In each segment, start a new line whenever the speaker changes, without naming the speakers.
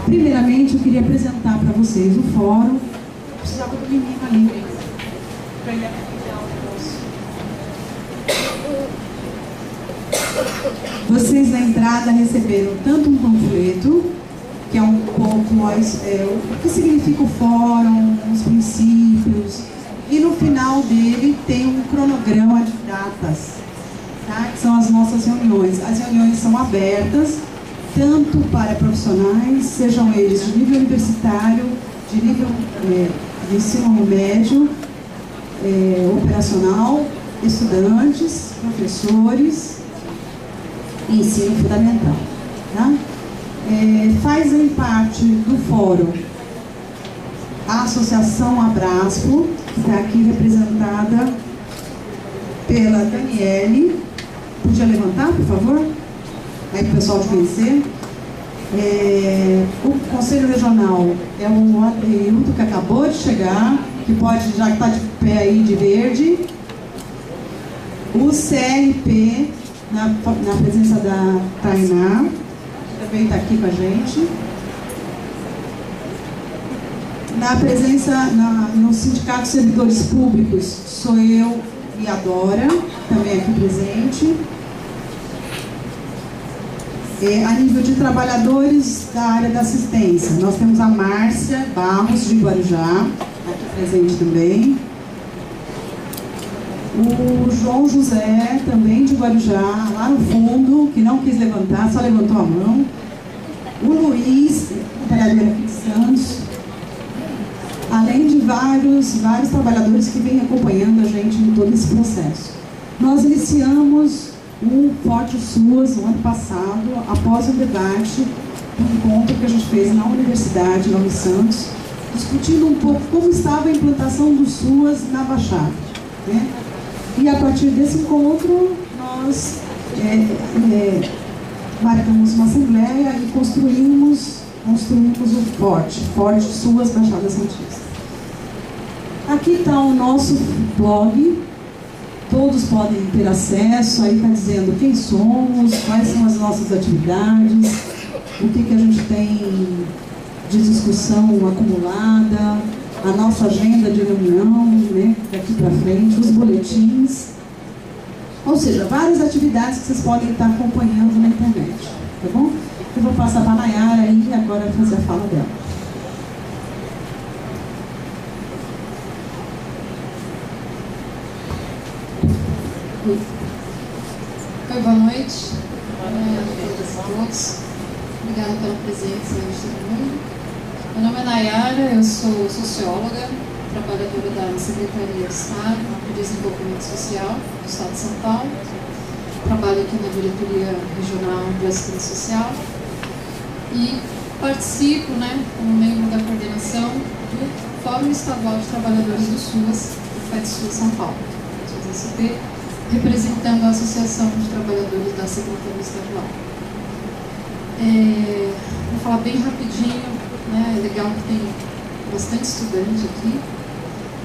Primeiramente, eu queria apresentar para vocês o fórum. Precisava do menino ali, para ele apresentar o negócio. Vocês na entrada receberam tanto um panfleto, que é um pouco o que significa o fórum, os princípios, e no final dele tem um cronograma de datas, tá? Que são as nossas reuniões. As reuniões são abertas tanto para profissionais, sejam eles de nível universitário, de nível de ensino médio, operacional, estudantes, professores e ensino fundamental, tá? Fazem parte do fórum a Associação Abraspo, que está aqui representada pela Daniele. Podia levantar, por favor? Aí para o pessoal te conhecer. O Conselho Regional é o Adeildo, que acabou de chegar, que pode, já está de pé aí de verde. O CRP, na presença da Tainá, também está aqui com a gente. Na presença, no Sindicato de Servidores Públicos, sou eu e a Dora, também aqui presente. A nível de trabalhadores da área da assistência, nós temos a Márcia Barros, de Guarujá, aqui presente também. O João José, também de Guarujá, lá no fundo, que não quis levantar, só levantou a mão. O Luiz, trabalhador aqui de Santos. Além de vários trabalhadores que vêm acompanhando a gente em todo esse processo. Nós iniciamos o Forte SUAS no ano passado, após o debate, um encontro que a gente fez na Universidade, lá em Santos, discutindo um pouco como estava a implantação do SUAS na Baixada, né? E a partir desse encontro, nós marcamos uma assembleia e construímos o Forte SUAS Baixada Santista. Aqui está o nosso blog, todos podem ter acesso, aí está dizendo quem somos, quais são as nossas atividades, o que a gente tem de discussão acumulada, a nossa agenda de reunião, né, daqui para frente, os boletins, ou seja, várias atividades que vocês podem estar acompanhando na internet, tá bom? Eu vou passar para a Nayara aí agora fazer a fala dela.
Oi, boa noite. Boa noite a todas e todos. Obrigada pela presença de todo mundo. Meu nome é Nayara, eu sou socióloga, trabalhadora da Secretaria de Estado de Desenvolvimento Social do Estado de São Paulo. Trabalho aqui na Diretoria Regional de Assistência Social e participo, como membro da coordenação do Fórum Estadual de Trabalhadores do SUAS, do FETSUAS São Paulo, SUAS-SP, representando a Associação de Trabalhadores da Secretaria Estadual. Vou falar bem rapidinho, é legal que tem bastante estudante aqui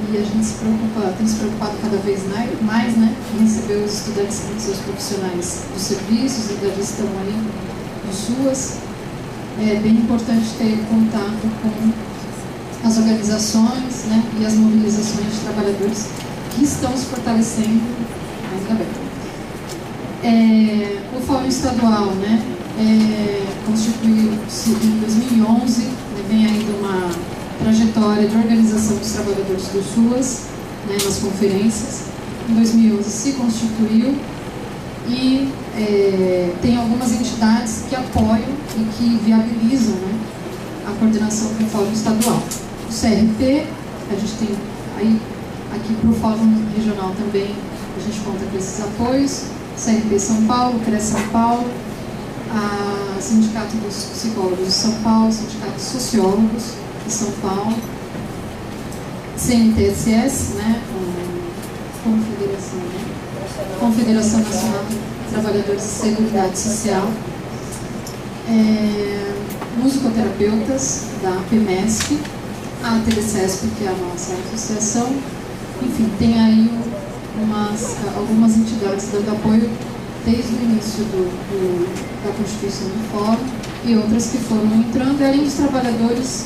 e a gente tem se preocupado cada vez mais, em receber os estudantes com seus profissionais dos serviços e da gestão aí do SUAS. É bem importante ter contato com as organizações, e as mobilizações de trabalhadores que estão se fortalecendo ainda bem. O Fórum Estadual, constituiu-se em 2011, vem aí de uma trajetória de organização dos trabalhadores do SUAS, nas conferências. Em 2011 se constituiu e tem algumas entidades que apoiam e que viabilizam a coordenação do Fórum Estadual. O CRP, a gente tem aí, aqui para o Fórum Regional também, a gente conta com esses apoios, CRP São Paulo, CRES São Paulo, a Sindicato dos Psicólogos de São Paulo, Sindicato dos Sociólogos de São Paulo, CNTSS, Confederação Nacional de Trabalhadores de Seguridade Social, musicoterapeutas da PEMESP, a TDCESP, que é a nossa associação. Enfim, tem aí algumas entidades dando apoio desde o início da constituição do fórum e outras que foram entrando, e além dos trabalhadores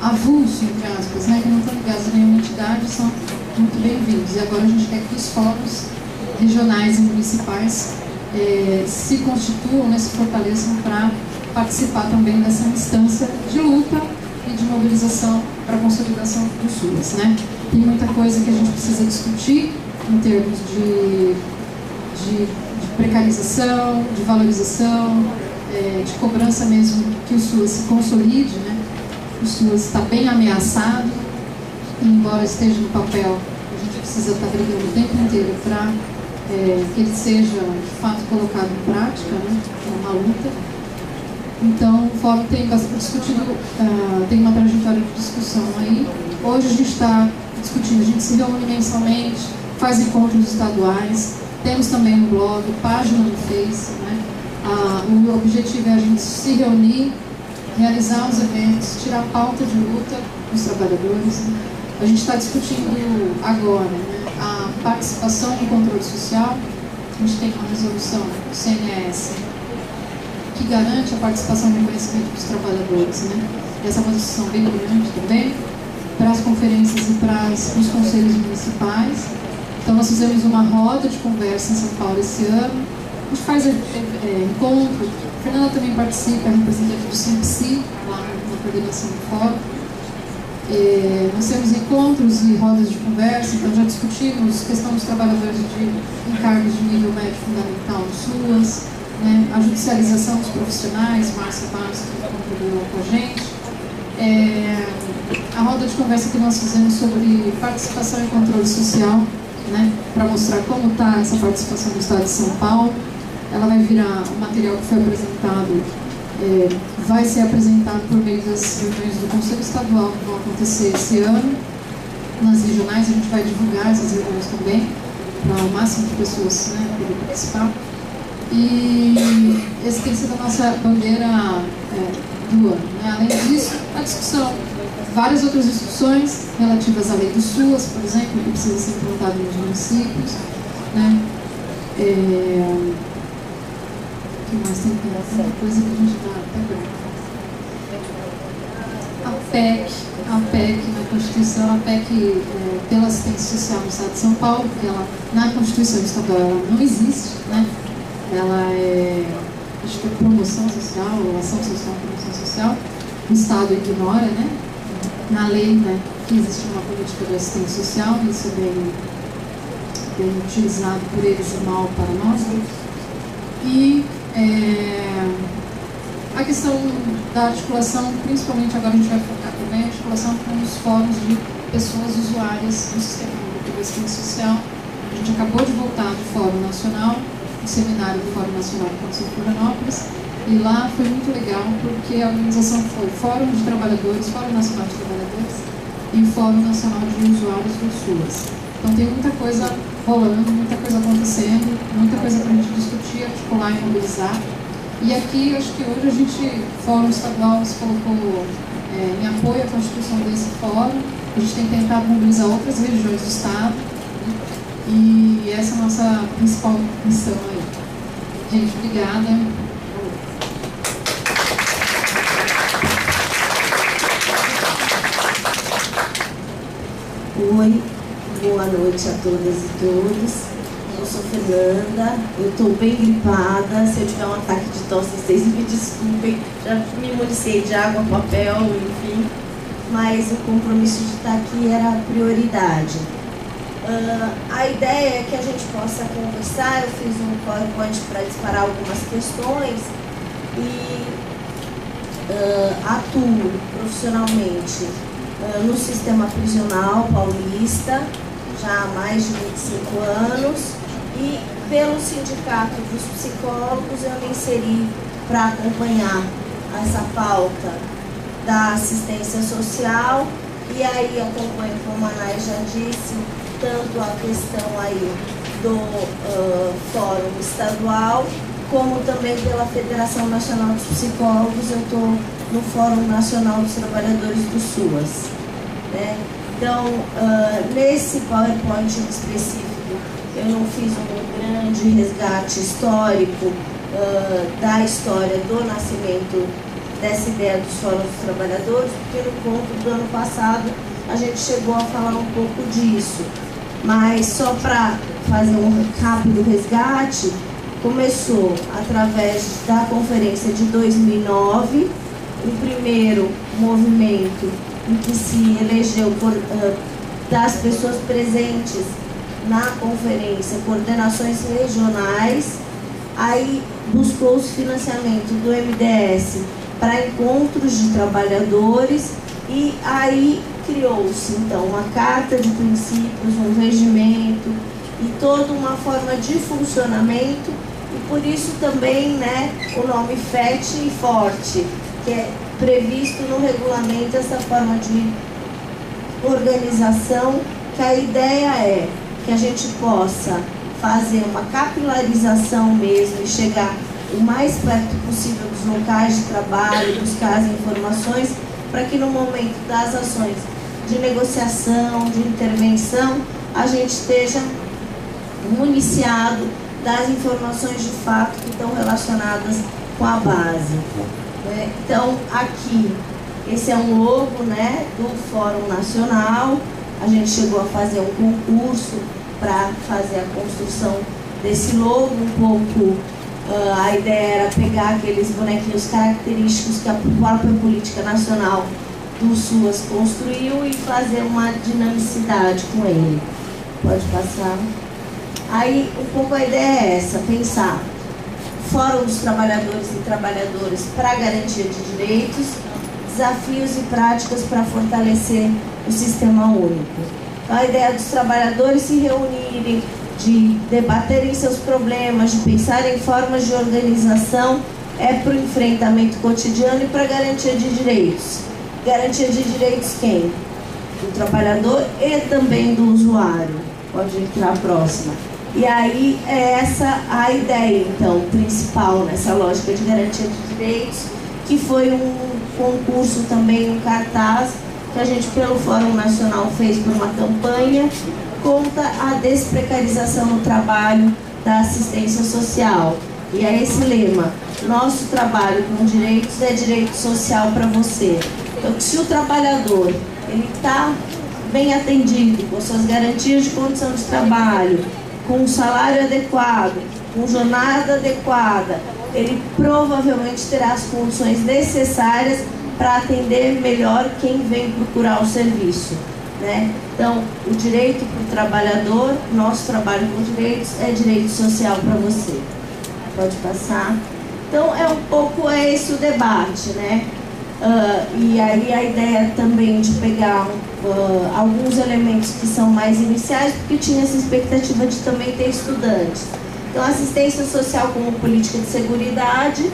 avulso, entre aspas, né, que não estão ligados a nenhuma entidade, são muito bem-vindos. E agora a gente quer que os fóruns regionais e municipais se constituam, né, se fortaleçam para participar também dessa instância de luta e de mobilização para a consolidação do SUAS, né? Tem muita coisa que a gente precisa discutir em termos de precarização, de valorização, de cobrança mesmo que o SUAS se consolide, né? O SUAS está bem ameaçado, e embora esteja no papel, a gente precisa estar brigando o tempo inteiro para que ele seja de fato colocado em prática, né? É uma luta. Então, o fórum tem bastante discutido, tem uma trajetória de discussão aí. Hoje a gente está discutindo, a gente se reúne mensalmente, faz encontros estaduais, temos também um blog, página no Face, né? O objetivo é a gente se reunir, realizar os eventos, tirar pauta de luta dos trabalhadores. A gente está discutindo agora, né, a participação no controle social. A gente tem uma resolução do CNES que garante a participação e reconhecimento dos trabalhadores, né? Essa é uma discussão bem grande também, para as conferências e para os conselhos municipais. Então, nós fizemos uma roda de conversa em São Paulo esse ano. A gente faz encontro. A Fernanda também participa, é representante do SIMPSI, lá na coordenação do fórum. Nós temos encontros e rodas de conversa, então já discutimos a questão dos trabalhadores de encargos de nível médio fundamental no SUAS, né, a judicialização dos profissionais, Márcia Barros, que contribuiu com a gente. A roda de conversa que nós fizemos sobre participação e controle social, né, para mostrar como está essa participação do Estado de São Paulo. Ela vai virar o material que foi apresentado, vai ser apresentado por meio das reuniões do Conselho Estadual que vão acontecer esse ano. Nas regionais a gente vai divulgar essas reuniões também, para o máximo de pessoas, né, poder participar. E esse tem sido a nossa bandeira do ano, né? Além disso, a discussão, várias outras discussões relativas à lei do SUAS, por exemplo, que precisa ser implantada nos municípios, né? O que mais tem uma coisa que a gente está até branco. A PEC na Constituição, a PEC pela assistência social no Estado de São Paulo, porque ela, na Constituição Estadual ela não existe, né? Ela acho que é promoção social, ou ação social, promoção social. O Estado ignora, né? Na lei, né, que existe uma política de assistência social, isso é bem utilizado por eles e mal para nós. E a questão da articulação, principalmente agora a gente vai focar também a articulação com os fóruns de pessoas usuárias do sistema público de assistência social. A gente acabou de voltar do Fórum Nacional, do seminário do Fórum Nacional que aconteceu em Florianópolis, e lá foi muito legal porque a organização foi Fórum de Trabalhadores, Fórum Nacional de Trabalhadores e Fórum Nacional de Usuários do SUAS. Então tem muita coisa rolando, muita coisa acontecendo, muita coisa para a gente discutir, articular e mobilizar. E aqui, acho que hoje a gente, Fórum Estadual se colocou em apoio à constituição desse fórum. A gente tem tentado mobilizar outras regiões do Estado, né? E essa é a nossa principal missão aí. Gente, obrigada.
Oi, boa noite a todas e todos. Eu sou Fernanda, eu estou bem gripada. Se eu tiver um ataque de tosse, vocês me desculpem. Já me imunizei de água, papel, enfim. Mas o compromisso de estar aqui era a prioridade. A ideia é que a gente possa conversar. Eu fiz um PowerPoint para disparar algumas questões e atuo profissionalmente no sistema prisional paulista já há mais de 25 anos e pelo Sindicato dos Psicólogos eu me inseri para acompanhar essa pauta da assistência social e aí acompanho, como a Nay já disse, tanto a questão aí do Fórum Estadual como também pela Federação Nacional dos Psicólogos. Eu estou no Fórum Nacional dos Trabalhadores do SUAS, né? Então, nesse PowerPoint específico, eu não fiz um grande resgate histórico da história do nascimento dessa ideia dos fóruns dos trabalhadores, porque no encontro do ano passado a gente chegou a falar um pouco disso. Mas só para fazer um rápido resgate, começou através da conferência de 2009, o primeiro movimento em que se elegeu das pessoas presentes na conferência, coordenações regionais, aí buscou-se financiamento do MDS para encontros de trabalhadores e aí criou-se então uma carta de princípios, um regimento e toda uma forma de funcionamento e por isso também, né, o nome FET e FORTE, que é previsto no regulamento essa forma de organização, que a ideia é que a gente possa fazer uma capilarização mesmo e chegar o mais perto possível dos locais de trabalho, buscar as informações, para que no momento das ações de negociação, de intervenção, a gente esteja municiado das informações de fato que estão relacionadas com a base. Então, aqui, esse é um logo, né, do Fórum Nacional. A gente chegou a fazer um concurso para fazer a construção desse logo, um pouco a ideia era pegar aqueles bonequinhos característicos que a própria política nacional do SUAS construiu e fazer uma dinamicidade com ele. Pode passar. Aí, um pouco a ideia é essa, pensar Fórum dos Trabalhadores e Trabalhadoras para a garantia de direitos, desafios e práticas para fortalecer o sistema único. Então, a ideia dos trabalhadores se reunirem, de debaterem seus problemas, de pensar em formas de organização, é para o enfrentamento cotidiano e para a garantia de direitos. Garantia de direitos quem? Do trabalhador e também do usuário. Pode entrar a próxima. E aí é essa a ideia, então, principal nessa lógica de garantia de direitos, que foi um concurso também, um cartaz, que a gente pelo Fórum Nacional fez por uma campanha, conta a desprecarização no trabalho da assistência social. E é esse lema, nosso trabalho com direitos é direito social para você. Então, se o trabalhador ele está bem atendido, com suas garantias de condição de trabalho, com um salário adequado, com jornada adequada, ele provavelmente terá as condições necessárias para atender melhor quem vem procurar o serviço, né? Então, o direito para o trabalhador, nosso trabalho com direitos, é direito social para você. Pode passar. Então, é um pouco esse o debate, né? E aí a ideia também de pegar alguns elementos que são mais iniciais, porque tinha essa expectativa de também ter estudantes. Então, assistência social como política de seguridade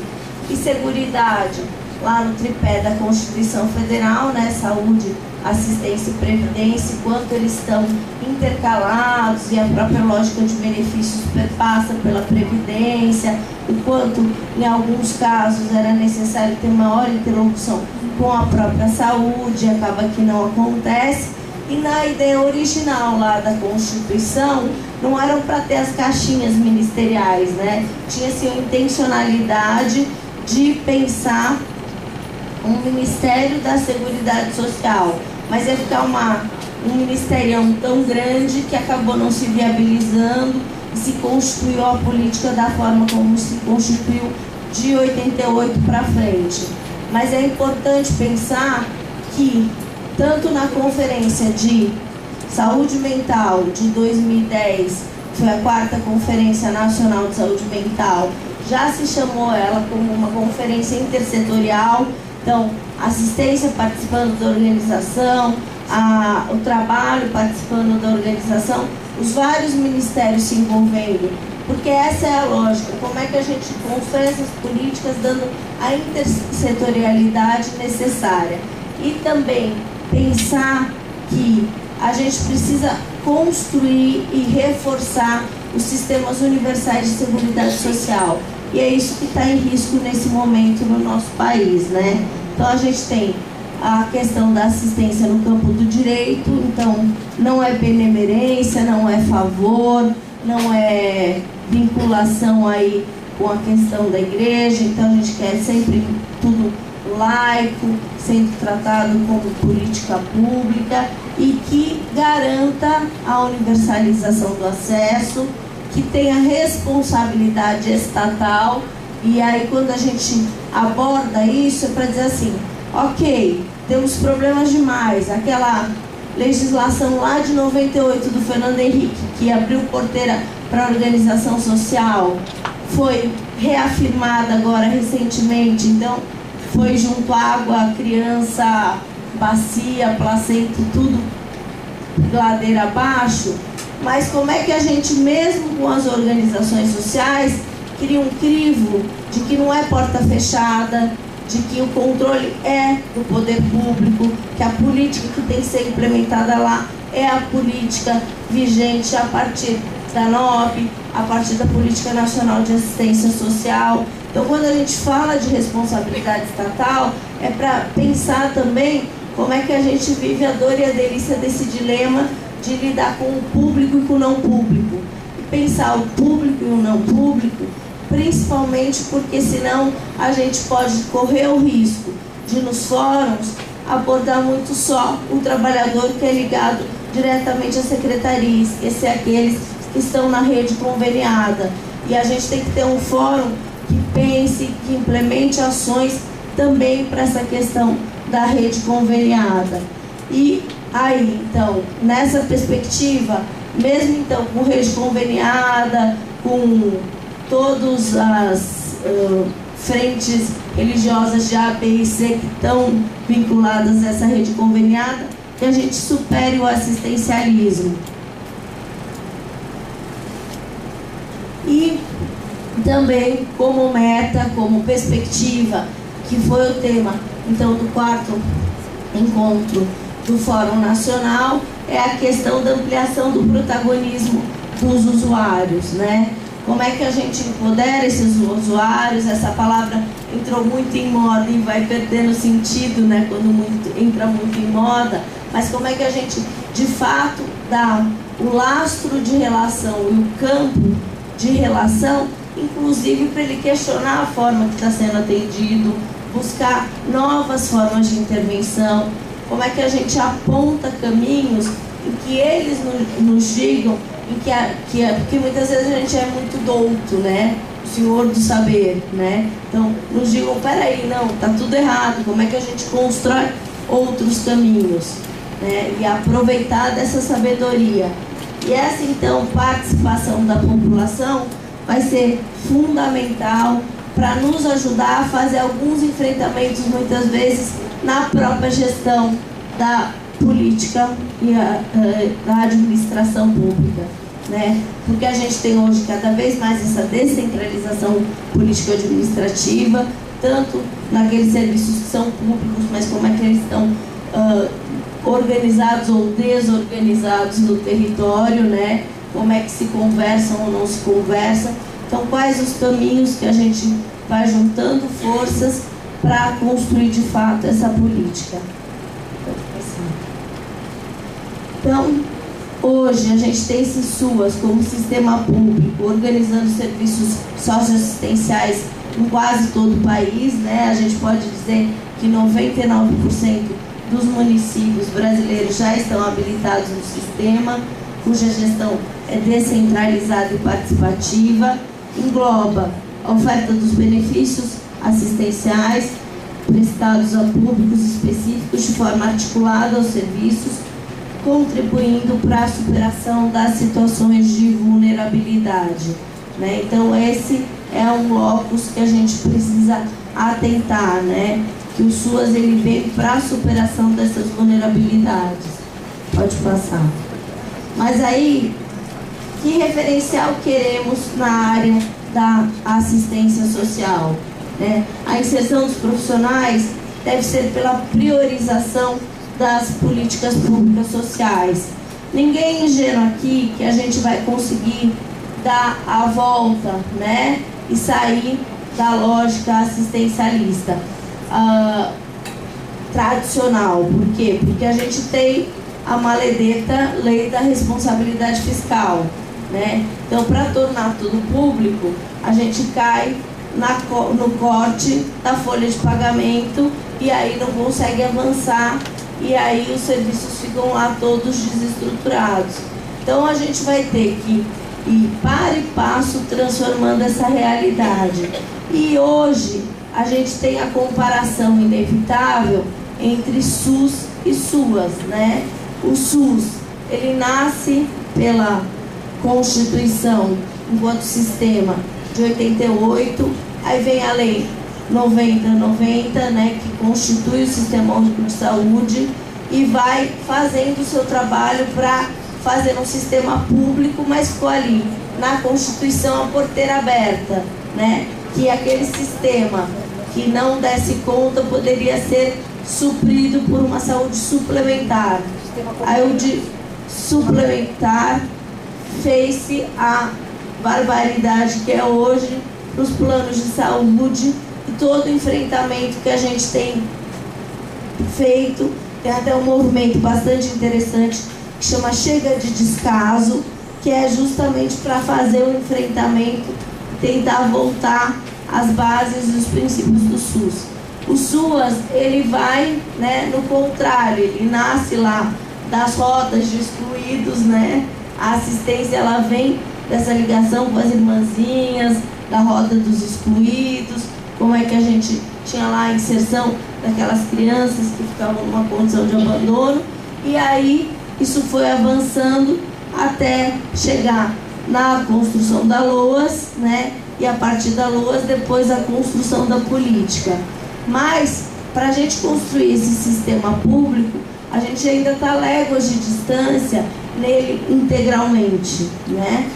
e seguridade lá no tripé da Constituição Federal, né? Saúde, assistência e previdência, quanto eles estão intercalados e a própria lógica de benefícios perpassa pela previdência, o quanto em alguns casos era necessário ter maior interlocução com a própria saúde, acaba que não acontece. E na ideia original lá da Constituição, não eram para ter as caixinhas ministeriais, né? Tinha-se uma intencionalidade de pensar um Ministério da Seguridade Social, mas ia ficar um ministerião tão grande que acabou não se viabilizando e se constituiu a política da forma como se constituiu de 88 para frente. Mas é importante pensar que tanto na Conferência de Saúde Mental de 2010, que foi a 4ª Conferência Nacional de Saúde Mental, já se chamou ela como uma conferência intersetorial. Então, assistência participando da organização, o trabalho participando da organização, os vários ministérios se envolvendo, porque essa é a lógica, como é que a gente constrói essas políticas dando a intersetorialidade necessária. E também pensar que a gente precisa construir e reforçar os sistemas universais de seguridade social. E é isso que está em risco nesse momento no nosso país, né? Então a gente tem a questão da assistência no campo do direito, então não é benemerência, não é favor, não é vinculação aí com a questão da igreja, então a gente quer sempre tudo laico, sendo tratado como política pública e que garanta a universalização do acesso, que tenha responsabilidade estatal. E aí quando a gente aborda isso é para dizer assim, ok, temos problemas demais, aquela legislação lá de 98 do Fernando Henrique, que abriu porteira para a organização social, foi reafirmada agora recentemente, então foi junto água, criança, bacia, placenta, tudo ladeira abaixo. Mas como é que a gente, mesmo com as organizações sociais, cria um crivo de que não é porta fechada, de que o controle é do poder público, que a política que tem que ser implementada lá é a política vigente a partir da NOB, a partir da Política Nacional de Assistência Social. Então, quando a gente fala de responsabilidade estatal, é para pensar também como é que a gente vive a dor e a delícia desse dilema de lidar com o público e com o não público. E pensar o público e o não público, principalmente porque senão a gente pode correr o risco de nos fóruns abordar muito só o trabalhador que é ligado diretamente à secretaria, esquecer aqueles que estão na rede conveniada. E a gente tem que ter um fórum que pense, que implemente ações também para essa questão da rede conveniada. E aí, então, nessa perspectiva, mesmo então com rede conveniada, com todas as frentes religiosas de A, B e C que estão vinculadas a essa rede conveniada, que a gente supere o assistencialismo. E também como meta, como perspectiva, que foi o tema então do 4º encontro do Fórum Nacional, é a questão da ampliação do protagonismo dos usuários, né? Como é que a gente empodera esses usuários? Essa palavra entrou muito em moda e vai perdendo sentido, né, quando entra muito em moda, mas como é que a gente de fato dá o lastro de relação e o campo de relação, inclusive para ele questionar a forma que está sendo atendido, buscar novas formas de intervenção, como é que a gente aponta caminhos em que eles nos digam, porque muitas vezes a gente é muito douto, né? O senhor do saber, né? Então, nos digam, peraí, não, tá tudo errado, como é que a gente constrói outros caminhos, né? E aproveitar dessa sabedoria. E essa, então, participação da população vai ser fundamental para nos ajudar a fazer alguns enfrentamentos, muitas vezes, na própria gestão da política e da administração pública, né? Porque a gente tem hoje cada vez mais essa descentralização político-administrativa, tanto naqueles serviços que são públicos, mas como é que eles estão organizados ou desorganizados no território, né? Como é que se conversam ou não se conversam. Então, quais os caminhos que a gente vai juntando forças para construir de fato essa política. Então, hoje a gente tem esse SUAS como sistema público, organizando serviços socioassistenciais em quase todo o país, né? A gente pode dizer que 99% dos municípios brasileiros já estão habilitados no sistema, cuja gestão é descentralizada e participativa, engloba a oferta dos benefícios assistenciais prestados a públicos específicos de forma articulada aos serviços, contribuindo para a superação das situações de vulnerabilidade, né? Então esse é um locus que a gente precisa atentar, né? Que o SUAS ele vem para a superação dessas vulnerabilidades. Pode passar. Mas aí, que referencial queremos na área da assistência social, né? A inserção dos profissionais deve ser pela priorização das políticas públicas sociais. Ninguém é ingênuo aqui que a gente vai conseguir dar a volta, né? E sair da lógica assistencialista tradicional. Por quê? Porque a gente tem a maledeta lei da responsabilidade fiscal, né? Então, para tornar tudo público, a gente cai no corte da folha de pagamento e aí não consegue avançar e aí os serviços ficam lá todos desestruturados. Então a gente vai ter que ir para e passo transformando essa realidade. E hoje a gente tem a comparação inevitável entre SUS e SUAS, né? O SUS, ele nasce pela Constituição enquanto sistema de 88, aí vem a Lei 9090, né, que constitui o Sistema Único de Saúde e vai fazendo o seu trabalho para fazer um sistema público, mas ficou ali na Constituição a porteira aberta, né, que aquele sistema que não desse conta poderia ser suprido por uma saúde suplementar. Aí o de suplementar fez-se a barbaridade que é hoje os planos de saúde e todo o enfrentamento que a gente tem feito. Tem até um movimento bastante interessante que chama Chega de Descaso, que é justamente para fazer o enfrentamento, tentar voltar às bases e os princípios do SUS. O SUAS, ele vai, né, no contrário, ele nasce lá das rotas de excluídos, né? A assistência, ela vem dessa ligação com as irmãzinhas, da roda dos excluídos, como é que a gente tinha lá a inserção daquelas crianças que ficavam numa condição de abandono, e aí isso foi avançando até chegar na construção da LOAS, né? E a partir da LOAS, depois a construção da política. Mas, para a gente construir esse sistema público, a gente ainda está léguas de distância nele integralmente, né?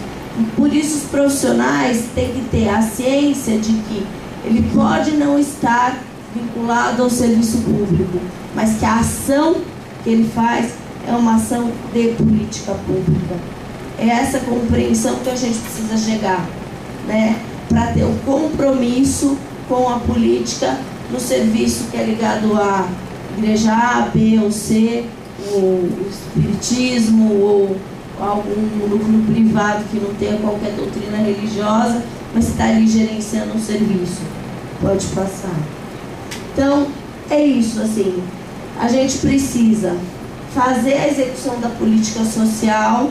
Por isso os profissionais têm que ter a ciência de que ele pode não estar vinculado ao serviço público, mas que a ação que ele faz é uma ação de política pública. É essa compreensão que a gente precisa chegar, né? Para ter um compromisso com a política no serviço que é ligado à igreja A, B ou C, o espiritismo ou algum núcleo privado que não tenha qualquer doutrina religiosa, mas está ali gerenciando um serviço. Pode passar. Então, é isso, assim, a gente precisa fazer a execução da política social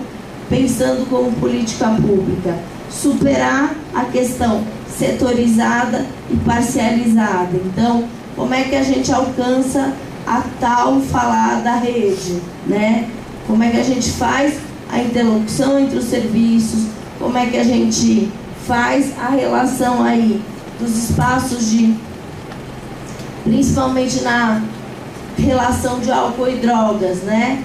pensando como política pública, superar a questão setorizada e parcializada. Então, como é que a gente alcança a tal falada rede, né? Como é que a gente faz a interlocução entre os serviços, como é que a gente faz a relação aí dos espaços de, principalmente na relação de álcool e drogas, né?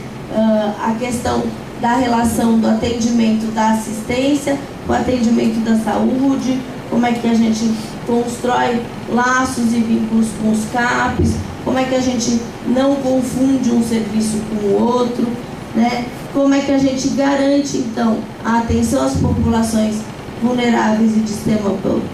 A questão da relação do atendimento da assistência com o atendimento da saúde, como é que a gente constrói laços e vínculos com os CAPs, como é que a gente não confunde um serviço com o outro, né? Como é que a gente garante, então, a atenção às populações vulneráveis e de extrema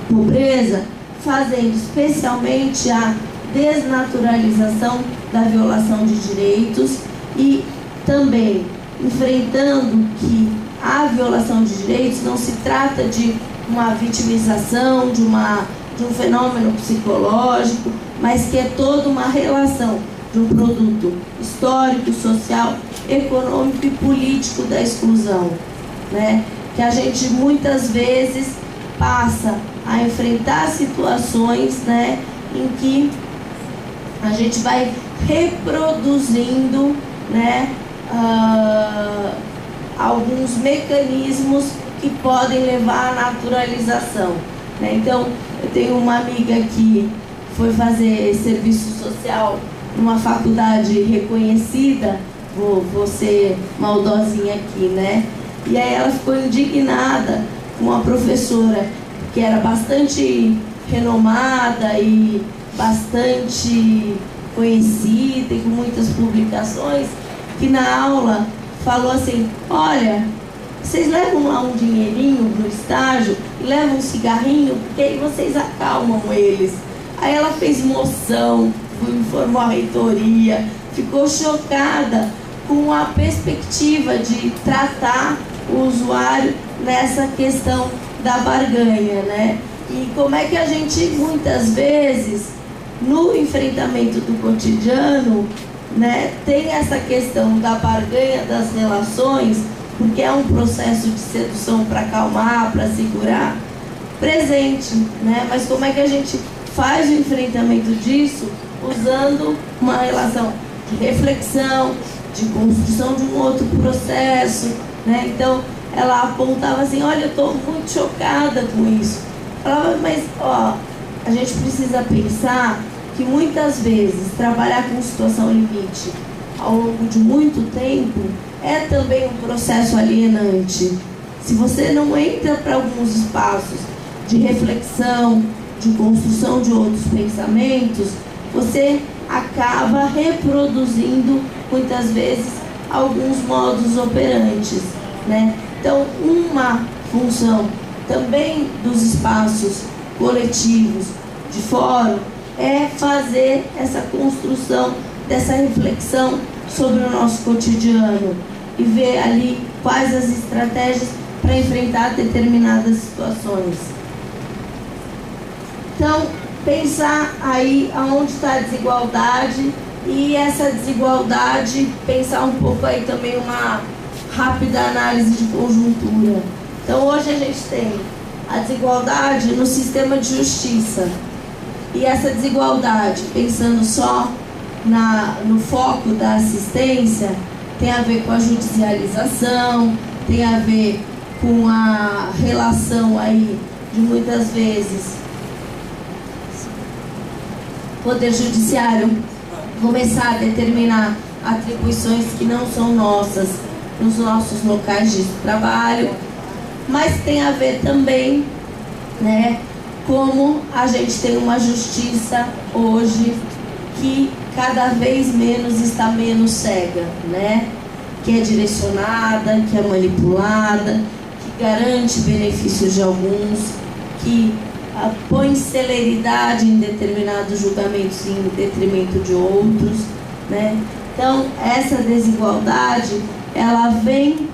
pobreza, fazendo especialmente a desnaturalização da violação de direitos e também enfrentando que a violação de direitos não se trata de uma vitimização, de um fenômeno psicológico, mas que é toda uma relação de um produto histórico, social, econômico e político da exclusão, né? Que a gente muitas vezes passa a enfrentar situações, né, em que a gente vai reproduzindo, né, alguns mecanismos que podem levar à naturalização, né? Então, eu tenho uma amiga que foi fazer serviço social numa faculdade reconhecida, vou ser maldosinha aqui, né? E aí ela ficou indignada com uma professora que era bastante renomada e bastante conhecida e com muitas publicações, que na aula falou assim: olha, vocês levam lá um dinheirinho no estágio e levam um cigarrinho, porque aí vocês acalmam eles. Aí ela fez moção, informou a reitoria, ficou chocada com a perspectiva de tratar o usuário nessa questão da barganha, né? E como é que a gente, muitas vezes, no enfrentamento do cotidiano, né, tem essa questão da barganha das relações, porque é um processo de sedução para acalmar, para segurar, presente, né? Mas como é que a gente faz o enfrentamento disso usando uma relação de reflexão, de construção de um outro processo, né? Então, ela apontava assim, olha, eu estou muito chocada com isso. Falava, mas, ó, a gente precisa pensar que muitas vezes trabalhar com situação limite ao longo de muito tempo é também um processo alienante. Se você não entra para alguns espaços de reflexão, de construção de outros pensamentos, você acaba reproduzindo muitas vezes alguns modus operantes, né? Então, uma função também dos espaços coletivos de fórum é fazer essa construção dessa reflexão sobre o nosso cotidiano e ver ali quais as estratégias para enfrentar determinadas situações. Então, pensar aí aonde está a desigualdade e essa desigualdade, pensar um pouco aí também uma rápida análise de conjuntura. Então, hoje a gente tem a desigualdade no sistema de justiça. E essa desigualdade, pensando só no foco da assistência, tem a ver com a judicialização, tem a ver com a relação aí de muitas vezes Poder Judiciário começar a determinar atribuições que não são nossas nos nossos locais de trabalho, mas tem a ver também, né, como a gente tem uma justiça hoje que cada vez menos está menos cega, né? Que é direcionada, que é manipulada, que garante benefícios de alguns, que põe celeridade em determinados julgamentos em detrimento de outros, né? Então, essa desigualdade, ela vem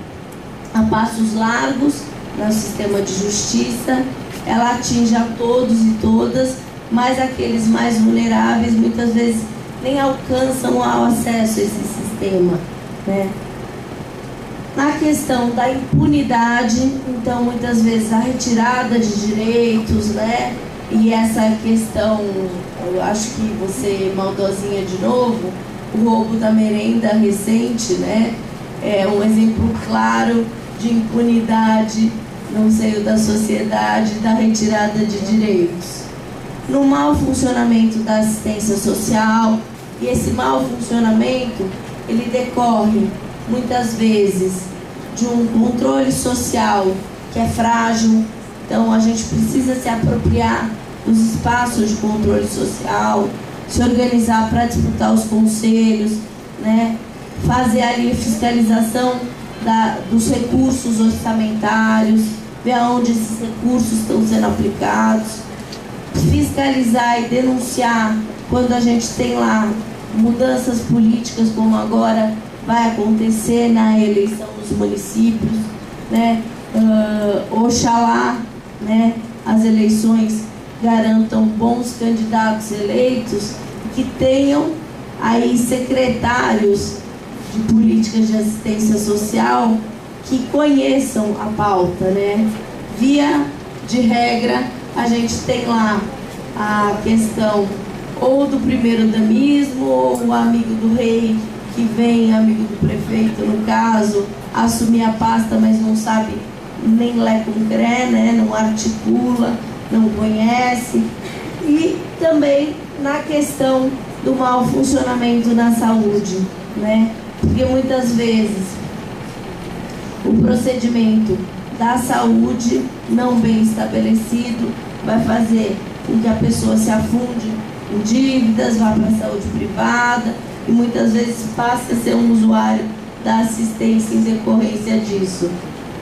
a passos largos no sistema de justiça, ela atinge a todos e todas, mas aqueles mais vulneráveis muitas vezes nem alcançam ao acesso a esse sistema, né? Na questão da impunidade, então muitas vezes a retirada de direitos, né? E essa questão, eu acho que você maldosinha de novo, o roubo da merenda recente, né? É um exemplo claro de impunidade no seio da sociedade, da retirada de direitos. No mau funcionamento da assistência social, e esse mau funcionamento, ele decorre muitas vezes de um controle social que é frágil. Então a gente precisa se apropriar dos espaços de controle social, se organizar para disputar os conselhos, né? Fazer ali a fiscalização dos recursos orçamentários, ver aonde esses recursos estão sendo aplicados, fiscalizar e denunciar quando a gente tem lá mudanças políticas, como agora vai acontecer na eleição dos municípios, né? Oxalá, né, as eleições garantam bons candidatos eleitos que tenham aí secretários de políticas de assistência social que conheçam a pauta, né? Via de regra, a gente tem lá a questão ou do primeiro-damismo, ou o amigo do rei, que vem, amigo do prefeito, no caso, assumir a pasta, mas não sabe nem lé com cré, né? Não articula, não conhece. E também na questão do mau funcionamento na saúde, né? Porque muitas vezes o procedimento da saúde não bem estabelecido vai fazer com que a pessoa se afunde em dívidas, vá para a saúde privada e muitas vezes passe a ser um usuário da assistência em decorrência disso.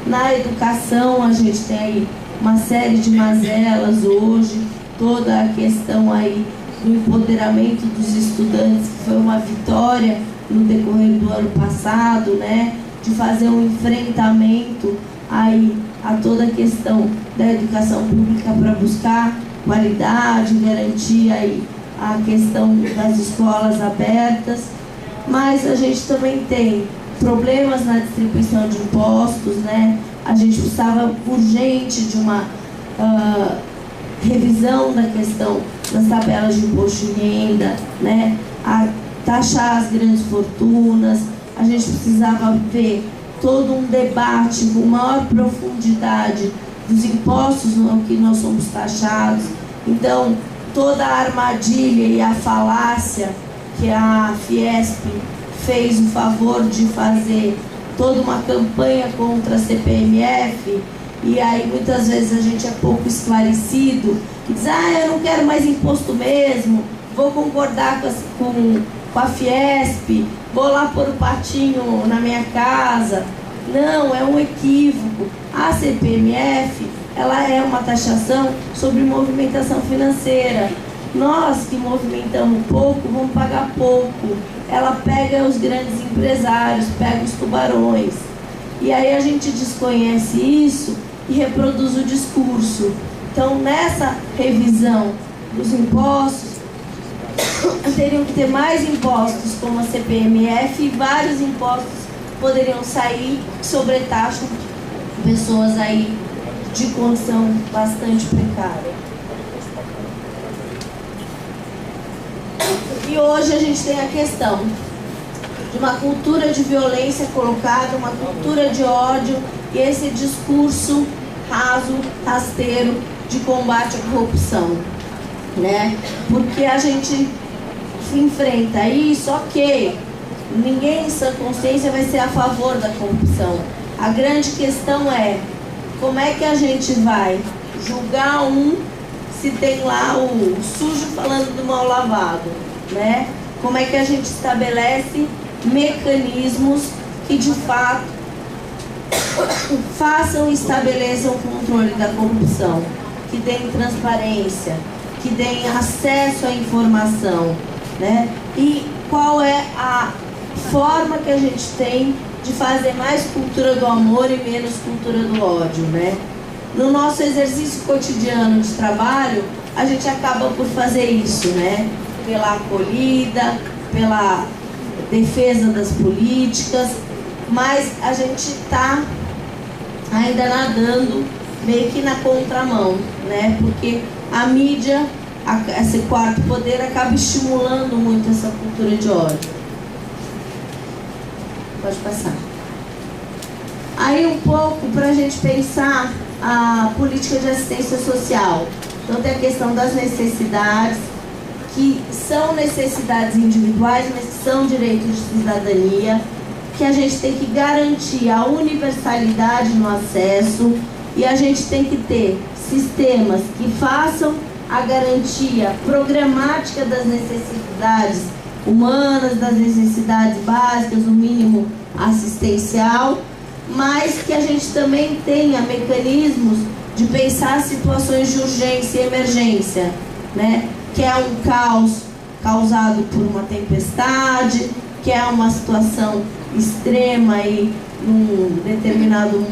Na educação, a gente tem aí uma série de mazelas hoje, toda a questão aí do empoderamento dos estudantes, que foi uma vitória no decorrer do ano passado, né? De fazer um enfrentamento aí a toda a questão da educação pública para buscar qualidade, garantir aí a questão das escolas abertas, mas a gente também tem problemas na distribuição de impostos, né? A gente precisava urgente de uma revisão da questão das tabelas de imposto de renda, né? A taxar as grandes fortunas. A gente precisava ver todo um debate com maior profundidade dos impostos no que nós somos taxados. Então, toda a armadilha e a falácia que a Fiesp fez o favor de fazer toda uma campanha contra a CPMF, e aí muitas vezes a gente é pouco esclarecido e diz, eu não quero mais imposto mesmo, vou concordar com a Fiesp, vou lá pôr o patinho na minha casa. Não, é um equívoco. A CPMF, ela é uma taxação sobre movimentação financeira. Nós que movimentamos pouco, vamos pagar pouco. Ela pega os grandes empresários, pega os tubarões. E aí a gente desconhece isso e reproduz o discurso. Então, nessa revisão dos impostos, teriam que ter mais impostos como a CPMF, e vários impostos poderiam sair que sobretaxam pessoas aí de condição bastante precária. E hoje a gente tem a questão de uma cultura de violência colocada, uma cultura de ódio e esse discurso raso, rasteiro de combate à corrupção, né? Porque a gente enfrenta isso, ok, ninguém em sã consciência vai ser a favor da corrupção. A grande questão é como é que a gente vai julgar se tem lá o sujo falando do mal lavado, né? Como é que a gente estabelece mecanismos que de fato façam e estabeleçam o controle da corrupção, que deem transparência, que deem acesso à informação, né? E qual é a forma que a gente tem de fazer mais cultura do amor e menos cultura do ódio, né? No nosso exercício cotidiano de trabalho, a gente acaba por fazer isso, né? Pela acolhida, pela defesa das políticas, mas a gente está ainda nadando meio que na contramão, né? Porque a mídia, esse quarto poder, acaba estimulando muito essa cultura de ódio. Pode passar. Aí um pouco para a gente pensar a política de assistência social. Então tem a questão das necessidades, que são necessidades individuais, mas que são direitos de cidadania, que a gente tem que garantir a universalidade no acesso, e a gente tem que ter sistemas que façam a garantia programática das necessidades humanas, das necessidades básicas, o mínimo assistencial, mas que a gente também tenha mecanismos de pensar situações de urgência e emergência, né? Que é um caos causado por uma tempestade, que é uma situação extrema aí num determinado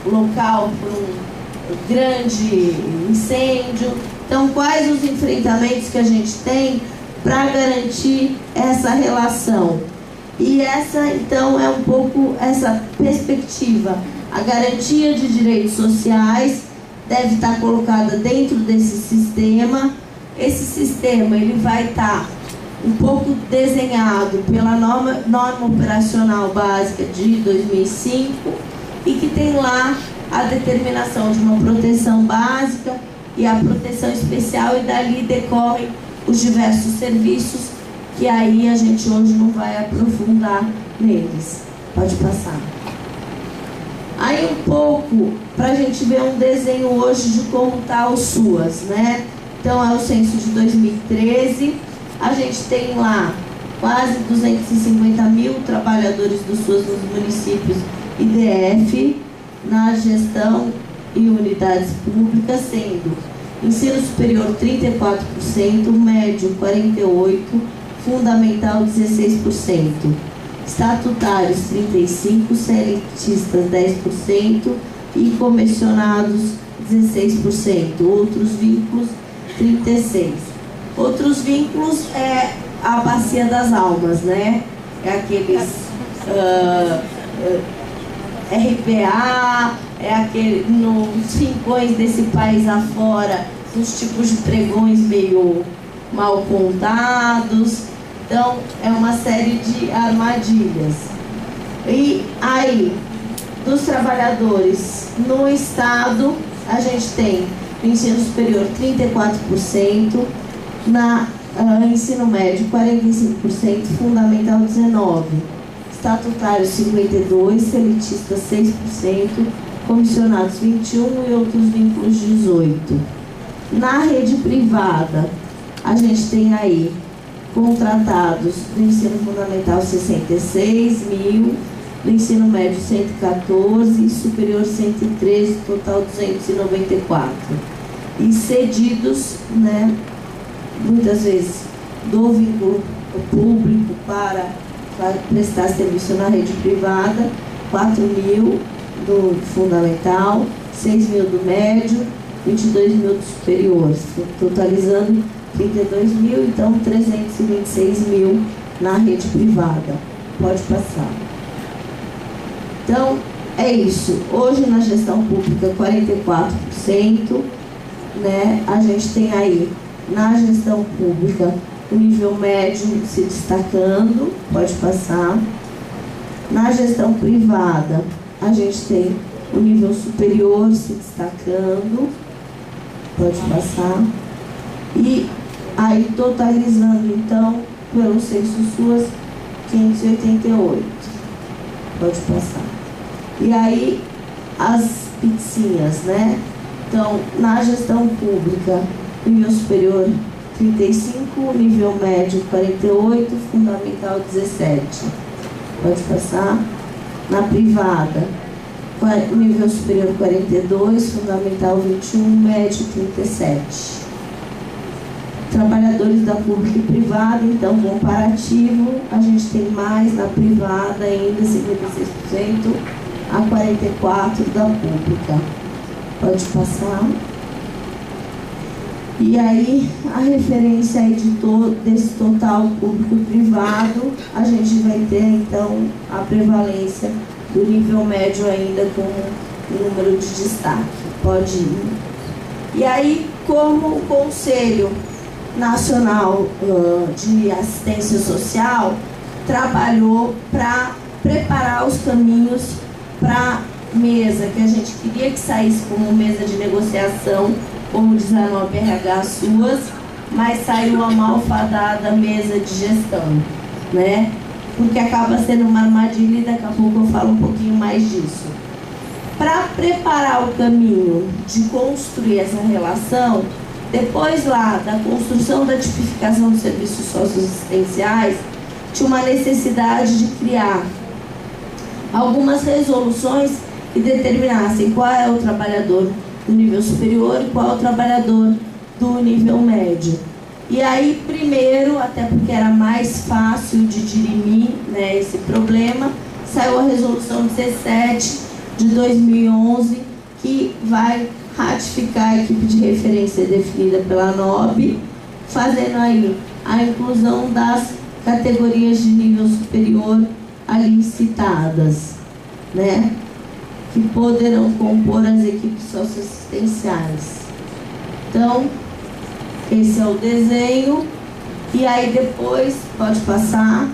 local por um grande incêndio. Então, quais os enfrentamentos que a gente tem para garantir essa relação? E essa, então, é um pouco essa perspectiva. A garantia de direitos sociais deve estar colocada dentro desse sistema. Esse sistema ele vai estar um pouco desenhado pela norma operacional básica de 2005 e que tem lá a determinação de uma proteção básica e a proteção especial, e dali decorrem os diversos serviços que aí a gente hoje não vai aprofundar neles. Pode passar. Aí um pouco para a gente ver um desenho hoje de como está o SUAS, né? Então é o censo de 2013, a gente tem lá quase 250 mil trabalhadores do SUAS nos municípios e DF, na gestão e unidades públicas, sendo ensino superior 34%, médio 48%, fundamental 16%, estatutários 35%, CLTistas 10% e comissionados 16%, outros vínculos 36%. Outros vínculos é a Bacia das Almas, né? É aqueles RPA, é aquele nos rincões desse país afora, uns tipos de pregões meio mal contados. Então, é uma série de armadilhas. E aí, dos trabalhadores no Estado, a gente tem no ensino superior 34%, ensino médio 45%, fundamental 19%, estatutário 52%, seletista 6%, comissionados 21% e outros vínculos 18%. Na rede privada, a gente tem aí contratados do ensino fundamental 66 mil, do ensino médio 114 e superior 113, total 294. E cedidos, né, muitas vezes do vínculo público para prestar serviço na rede privada, 4 mil do fundamental, 6 mil do médio, 22 mil do superior, totalizando 32 mil, então 326 mil na rede privada. Pode passar. Então, é isso. Hoje na gestão pública 44%, né? A gente tem aí na gestão pública o nível médio se destacando, pode passar. Na gestão privada, a gente tem o nível superior se destacando, pode passar. E aí, totalizando, então, pelo censo SUAS, 588. Pode passar. E aí, as pizzinhas, né? Então, na gestão pública, nível superior 35, nível médio 48, fundamental 17. Pode passar. Na privada, nível superior 42, fundamental 21, médio 37. Trabalhadores da pública e privada, então, comparativo, a gente tem mais na privada ainda, 56%, a 44% da pública. Pode passar. E aí, a referência aí desse total público e privado, a gente vai ter, então, a prevalência do nível médio ainda como número de destaque. Pode ir. E aí, como o Conselho Nacional de Assistência Social trabalhou para preparar os caminhos para a mesa, que a gente queria que saísse como mesa de negociação, como diz a NOB RH SUAS, mas saiu a malfadada mesa de gestão, né? Porque acaba sendo uma armadilha e daqui a pouco eu falo um pouquinho mais disso. Para preparar o caminho de construir essa relação, depois lá da construção da tipificação dos serviços socioassistenciais, tinha uma necessidade de criar algumas resoluções que determinassem qual é o trabalhador do nível superior e qual é o trabalhador do nível médio. E aí, primeiro, até porque era mais fácil de dirimir, né, esse problema, saiu a resolução 17 de 2011, que vai ratificar a equipe de referência definida pela NOB, fazendo aí a inclusão das categorias de nível superior ali citadas, né, que poderão compor as equipes socioassistenciais. Então, esse é o desenho, e aí depois, pode passar,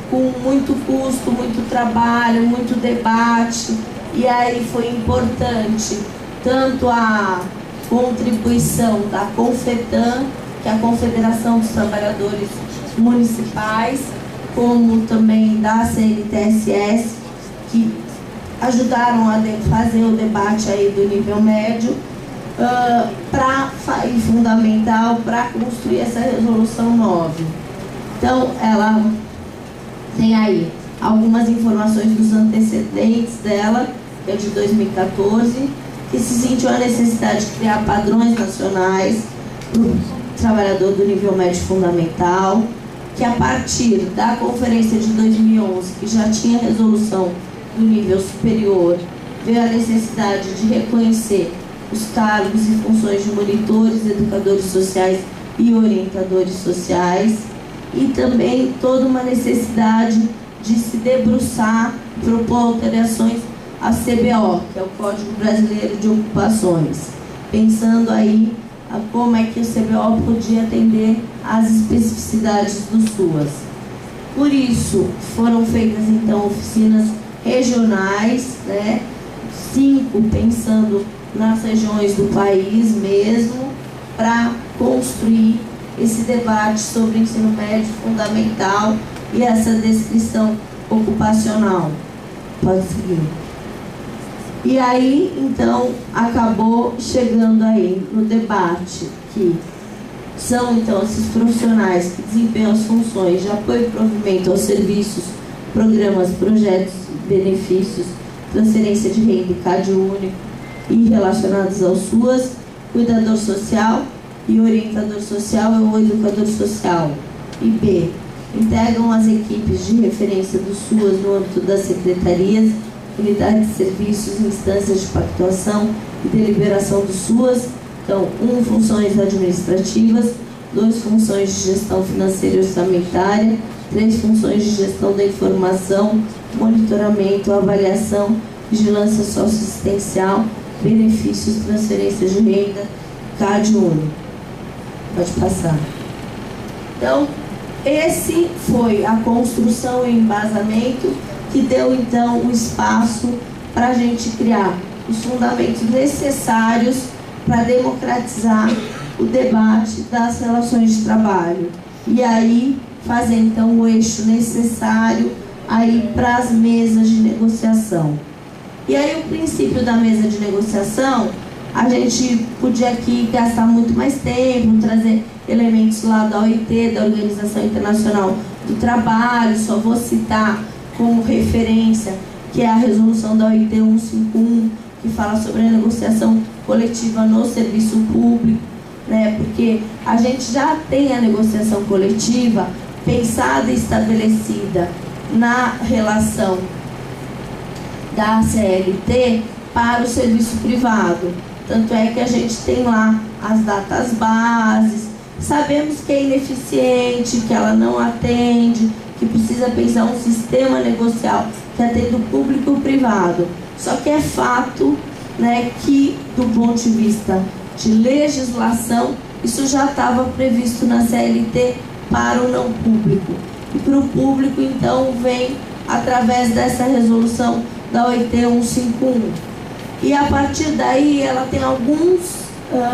com muito custo, muito trabalho, muito debate, e aí foi importante tanto a contribuição da CONFETAM, que é a Confederação dos Trabalhadores Municipais, como também da CNTSS, que ajudaram a fazer o debate aí do nível médio, e fundamental para construir essa resolução 9. Então, ela tem aí algumas informações dos antecedentes dela, que é de 2014, que se sentiu a necessidade de criar padrões nacionais para o trabalhador do nível médio fundamental, que a partir da conferência de 2011, que já tinha resolução do nível superior, veio a necessidade de reconhecer os cargos e funções de monitores, educadores sociais e orientadores sociais, e também toda uma necessidade de se debruçar, propor alterações à CBO, que é o Código Brasileiro de Ocupações, pensando aí a como é que o CBO podia atender às especificidades do SUAS. Por isso, foram feitas então oficinas regionais, né, 5 pensando nas regiões do país mesmo, para construir esse debate sobre ensino médio fundamental e essa descrição ocupacional. Pode seguir. E aí, então, acabou chegando aí no debate que são, então, esses profissionais que desempenham as funções de apoio e provimento aos serviços, programas, projetos, benefícios, transferência de renda e CAD único e relacionados ao SUAS, cuidador social e orientador social ou educador social. E B, integram as equipes de referência do SUAS no âmbito das secretarias, unidades de serviços, instâncias de pactuação e deliberação do SUAS. Então, 1, funções administrativas, 2, funções de gestão financeira e orçamentária, 3, funções de gestão da informação, monitoramento, avaliação, vigilância socioassistencial, benefícios, transferência de renda, CAD único. Pode passar. Então, esse foi a construção e embasamento que deu, então, o espaço para a gente criar os fundamentos necessários para democratizar o debate das relações de trabalho. E aí, fazer, então, o eixo necessário aí para as mesas de negociação. E aí, o princípio da mesa de negociação, a gente podia aqui gastar muito mais tempo, trazer elementos lá da OIT, da Organização Internacional do Trabalho. Só vou citar como referência, que é a resolução da OIT 151, que fala sobre a negociação coletiva no serviço público, né? Porque a gente já tem a negociação coletiva pensada e estabelecida na relação da CLT para o serviço privado. Tanto é que a gente tem lá as datas bases, sabemos que é ineficiente, que ela não atende, que precisa pensar um sistema negocial que atenda o público e o privado. Só que é fato, né, que do ponto de vista de legislação, isso já estava previsto na CLT para o não público. E para o público, então, vem através dessa resolução da OIT 151. E a partir daí ela tem alguns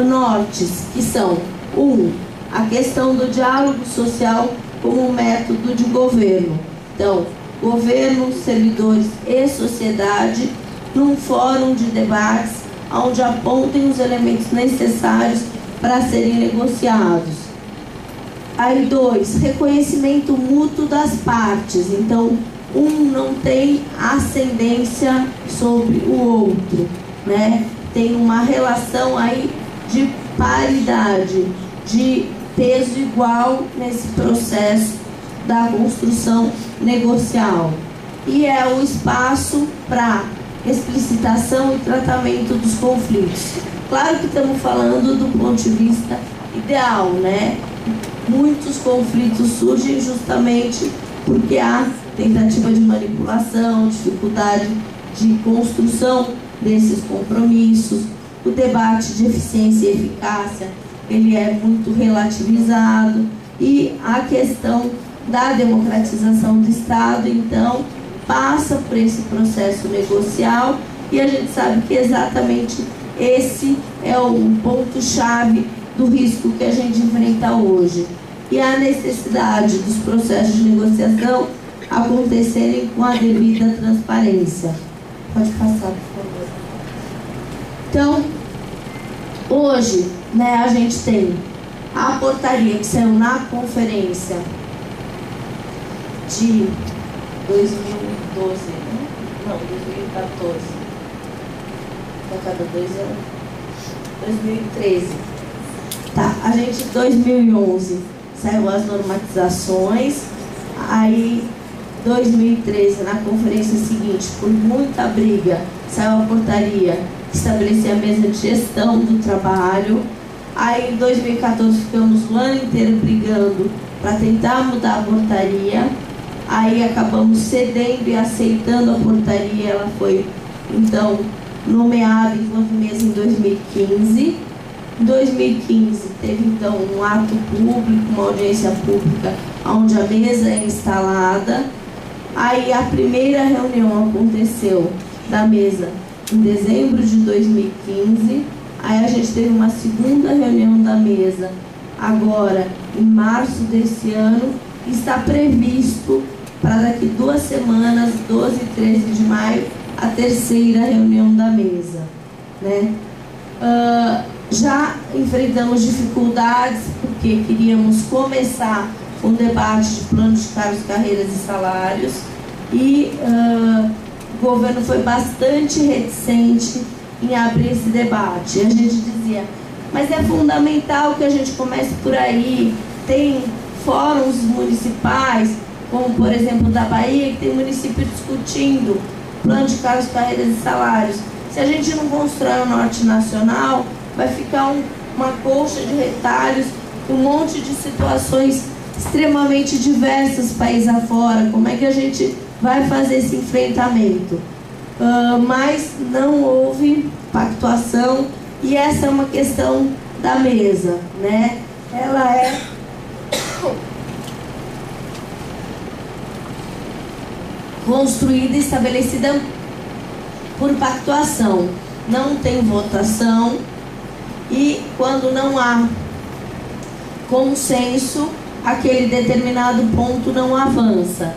nortes, que são: 1, a questão do diálogo social como método de governo. Então, governo, servidores e sociedade num fórum de debates onde apontem os elementos necessários para serem negociados. Aí 2, reconhecimento mútuo das partes. Então, um não tem ascendência sobre o outro, né? Tem uma relação aí de paridade, de peso igual nesse processo da construção negocial. E é o espaço para explicitação e tratamento dos conflitos. Claro que estamos falando do ponto de vista ideal, né? Muitos conflitos surgem justamente porque há tentativa de manipulação, dificuldade de construção desses compromissos. O debate de eficiência e eficácia, ele é muito relativizado, e a questão da democratização do Estado, então, passa por esse processo negocial, e a gente sabe que exatamente esse é o ponto-chave do risco que a gente enfrenta hoje. E a necessidade dos processos de negociação acontecerem com a devida transparência. Pode passar, por favor. Então, hoje, né, a gente tem a portaria que saiu na conferência de 2012, né? Não, 2014. A cada 2 anos. 2013. Tá, a gente, em 2011, saiu as normatizações. Aí, 2013, na conferência seguinte, por muita briga, saiu a portaria estabelecer a mesa de gestão do trabalho. Aí em 2014 ficamos o ano inteiro brigando para tentar mudar a portaria. Aí acabamos cedendo e aceitando a portaria. Ela foi então nomeada enquanto mesa em 2015. Em 2015 teve então um ato público, uma audiência pública, onde a mesa é instalada. Aí a primeira reunião aconteceu da mesa em dezembro de 2015. Aí a gente teve uma segunda reunião da mesa agora em março desse ano. Está previsto para daqui 2 semanas, 12 e 13 de maio, a terceira reunião da mesa, né? Já enfrentamos dificuldades porque queríamos começar um debate de plano de cargos, carreiras e salários e o governo foi bastante reticente em abrir esse debate. E a gente dizia, mas é fundamental que a gente comece por aí. Tem fóruns municipais, como por exemplo da Bahia, que tem município discutindo plano de cargos, carreiras e salários. Se a gente não constrói o norte nacional, vai ficar uma colcha de retalhos, um monte de situações extremamente diversas país afora. Como é que a gente vai fazer esse enfrentamento? Mas não houve pactuação e essa é uma questão da mesa, né? Ela é construída e estabelecida por pactuação, não tem votação e quando não há consenso, aquele determinado ponto não avança.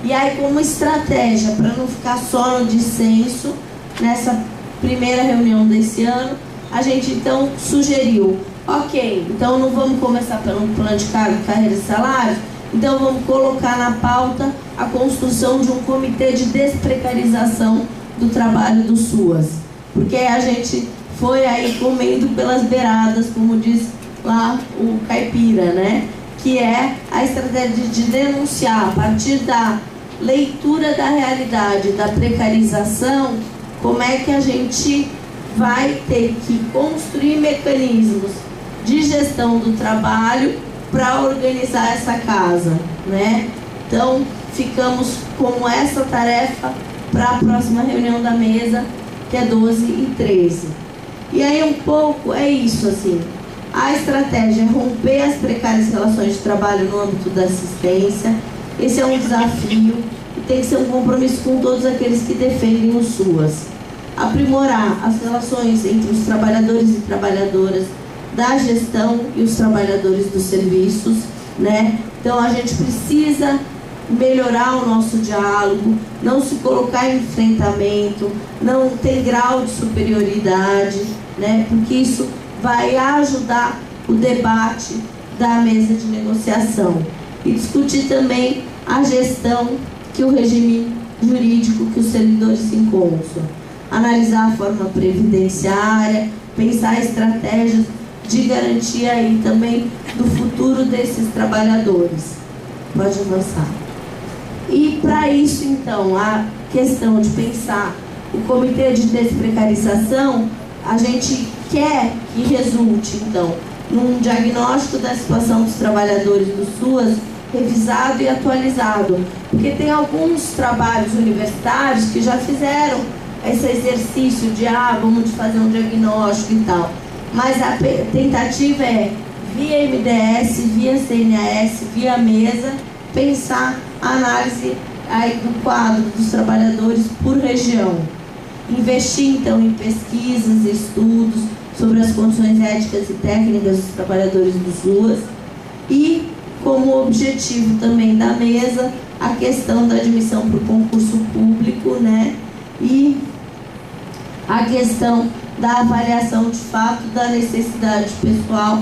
E aí, como estratégia para não ficar só no dissenso, nessa primeira reunião desse ano, a gente então sugeriu, ok, então não vamos começar pelo plano de carreiras e salários, então vamos colocar na pauta a construção de um comitê de desprecarização do trabalho do SUAS. Porque a gente foi aí comendo pelas beiradas, como diz lá o caipira, né? Que é a estratégia de denunciar a partir da leitura da realidade, da precarização, como é que a gente vai ter que construir mecanismos de gestão do trabalho para organizar essa casa, né? Então, ficamos com essa tarefa para a próxima reunião da mesa, que é 12 e 13. E aí um pouco é isso, assim, a estratégia é romper as precárias relações de trabalho no âmbito da assistência. Esse é um desafio e tem que ser um compromisso com todos aqueles que defendem o SUAS. Aprimorar as relações entre os trabalhadores e trabalhadoras da gestão e os trabalhadores dos serviços, né? Então a gente precisa melhorar o nosso diálogo, não se colocar em enfrentamento, não ter grau de superioridade, né? Porque isso vai ajudar o debate da mesa de negociação e discutir também a gestão que o regime jurídico que os servidores encontram, analisar a forma previdenciária, pensar estratégias de garantia aí também do futuro desses trabalhadores. Pode avançar. E para isso, então, a questão de pensar o comitê de desprecarização, a gente quer que resulte, então, num diagnóstico da situação dos trabalhadores do SUAS revisado e atualizado. Porque tem alguns trabalhos universitários que já fizeram esse exercício de, vamos fazer um diagnóstico e tal. Mas a tentativa é, via MDS, via CNAS, via mesa, pensar a análise aí do quadro dos trabalhadores por região. Investir, então, em pesquisas e estudos sobre as condições éticas e técnicas dos trabalhadores do SUAS e, como objetivo também da mesa, a questão da admissão para o concurso público, né? E a questão da avaliação de fato da necessidade pessoal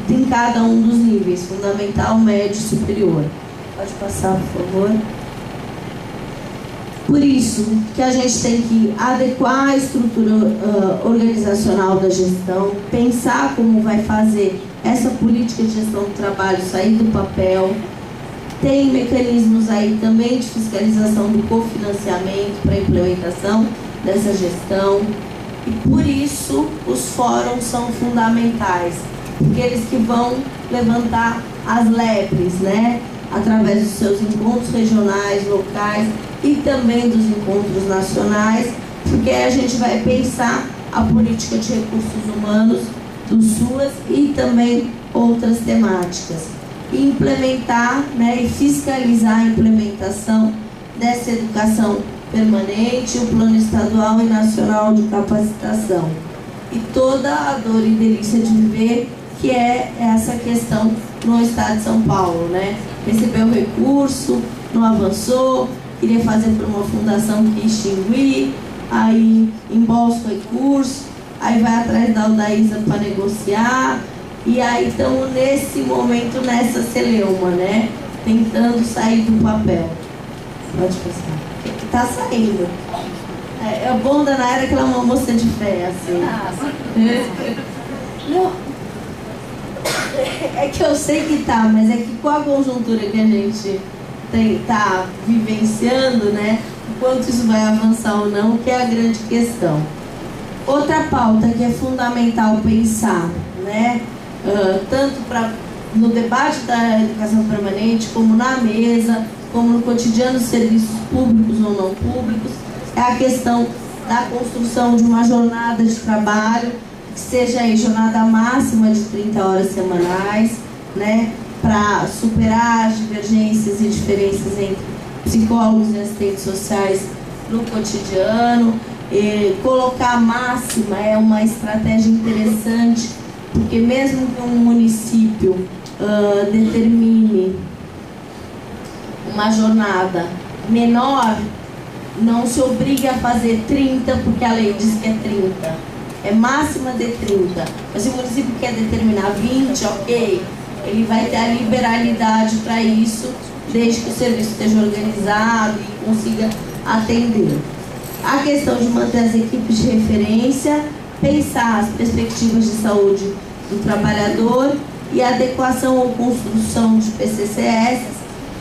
em cada um dos níveis, fundamental, médio e superior. Pode passar, por favor. Por isso que a gente tem que adequar a estrutura organizacional da gestão, pensar como vai fazer essa política de gestão do trabalho sair do papel. Tem mecanismos aí também de fiscalização do cofinanciamento para a implementação dessa gestão. E por isso os fóruns são fundamentais, porque eles que vão levantar as lebres, né? Através dos seus encontros regionais, locais e também dos encontros nacionais, porque a gente vai pensar a política de recursos humanos do SUAS e também outras temáticas. E implementar, né, e fiscalizar a implementação dessa educação permanente, o Plano Estadual e Nacional de Capacitação. E toda a dor e delícia de viver, que é essa questão no Estado de São Paulo, né? Recebeu recurso, não avançou, queria fazer por uma fundação que extinguir, aí embolsa o recurso, aí vai atrás da Aldaísa para negociar, e aí estamos nesse momento, nessa celeuma, né? Tentando sair do papel. Pode passar. Tá saindo. O bom da Nayara é que ela é uma moça de fé, assim. Não. É que eu sei que tá, mas é que com a conjuntura que a gente tá vivenciando, né? O quanto isso vai avançar ou não, que é a grande questão. Outra pauta que é fundamental pensar, né? Tanto no debate da educação permanente, como na mesa, como no cotidiano dos serviços públicos ou não públicos, é a questão da construção de uma jornada de trabalho, que seja aí jornada máxima de 30 horas semanais, né, para superar as divergências e diferenças entre psicólogos e assistentes sociais no cotidiano. E colocar a máxima é uma estratégia interessante, porque mesmo que um município determine uma jornada menor, não se obriga a fazer 30 porque a lei diz que é 30. É máxima de 30. Mas se o município quer determinar 20, ok, ele vai ter a liberalidade para isso, desde que o serviço esteja organizado e consiga atender. A questão de manter as equipes de referência, pensar as perspectivas de saúde do trabalhador e adequação ou construção de PCCS,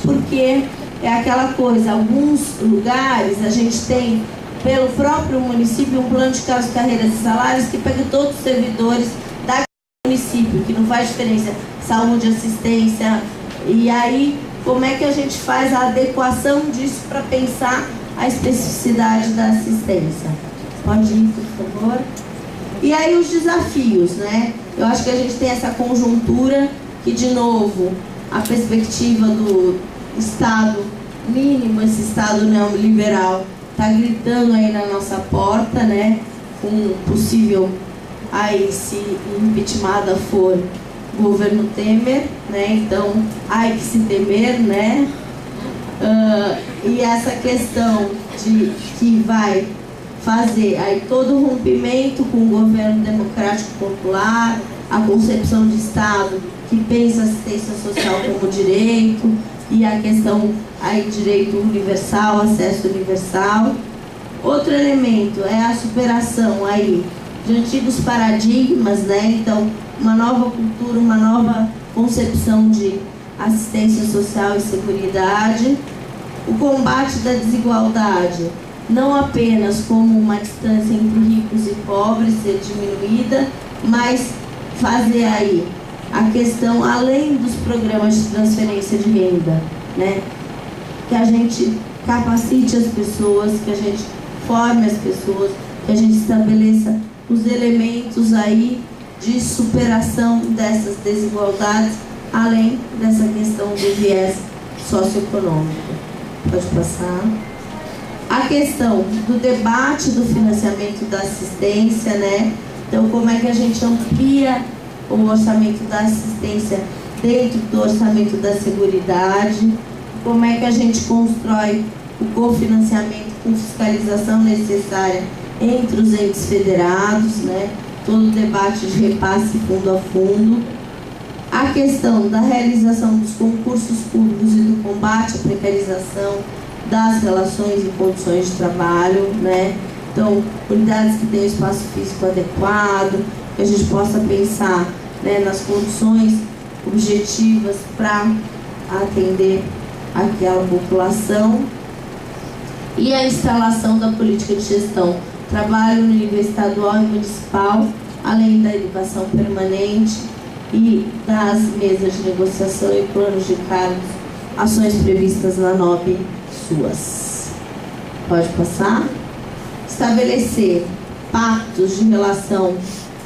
porque é aquela coisa, alguns lugares a gente tem, pelo próprio município, um plano de carreiras e salários que pega todos os servidores do município, que não faz diferença, saúde, assistência, e aí como é que a gente faz a adequação disso para pensar a especificidade da assistência? Pode ir, por favor. E aí os desafios, né? Eu acho que a gente tem essa conjuntura que, de novo, a perspectiva do Estado mínimo, esse Estado neoliberal, está gritando aí na nossa porta, né? Com possível, aí se impeachmentada for o governo Temer, né? Então, ai que se temer, né? E essa questão de que vai fazer aí todo o rompimento com o governo democrático popular, a concepção de Estado que pensa assistência social como direito, e a questão aí direito universal, acesso universal. Outro elemento é a superação aí de antigos paradigmas, né? Então, uma nova cultura, uma nova concepção de assistência social e seguridade. O combate da desigualdade, não apenas como uma distância entre ricos e pobres ser diminuída, mas fazer aí a questão além dos programas de transferência de renda, né? Que a gente capacite as pessoas, que a gente forme as pessoas, que a gente estabeleça os elementos aí de superação dessas desigualdades, além dessa questão do viés socioeconômico. Pode passar. A questão do debate do financiamento da assistência, né? Então, como é que a gente amplia o orçamento da assistência dentro do orçamento da seguridade? Como é que a gente constrói o cofinanciamento com fiscalização necessária entre os entes federados, né? Todo o debate de repasse fundo a fundo. A questão da realização dos concursos públicos e do combate à precarização das relações e condições de trabalho, né? Então, unidades que tenham espaço físico adequado, que a gente possa pensar, né, nas condições objetivas para atender aquela população. E a instalação da política de gestão trabalho no nível estadual e municipal, além da educação permanente e das mesas de negociação e planos de cargos, ações previstas na NOB SUAS. Pode passar. Estabelecer pactos de relação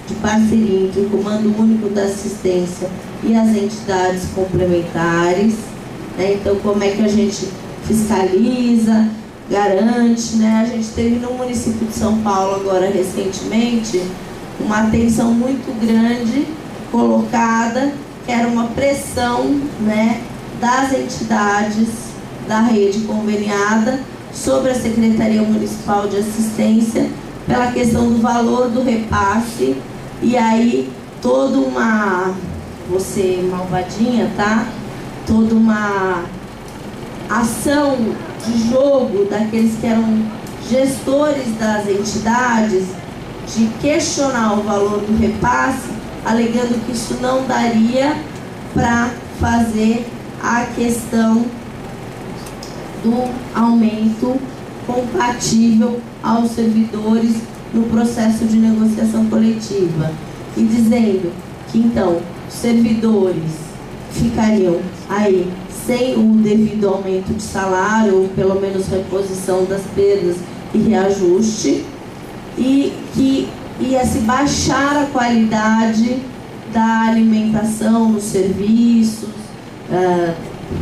de parceria entre o Comando Único da Assistência e as entidades complementares, né? Então, como é que a gente fiscaliza, garante, né? A gente teve no município de São Paulo agora recentemente uma atenção muito grande colocada, que era uma pressão, né, das entidades da rede conveniada sobre a Secretaria Municipal de Assistência pela questão do valor do repasse, e aí toda uma, você malvadinha, tá? Toda uma ação de jogo daqueles que eram gestores das entidades de questionar o valor do repasse, alegando que isso não daria para fazer a questão do aumento compatível aos servidores no processo de negociação coletiva, e dizendo que então os servidores ficariam aí sem o devido aumento de salário, ou pelo menos reposição das perdas e reajuste, e que ia se baixar a qualidade da alimentação nos serviços,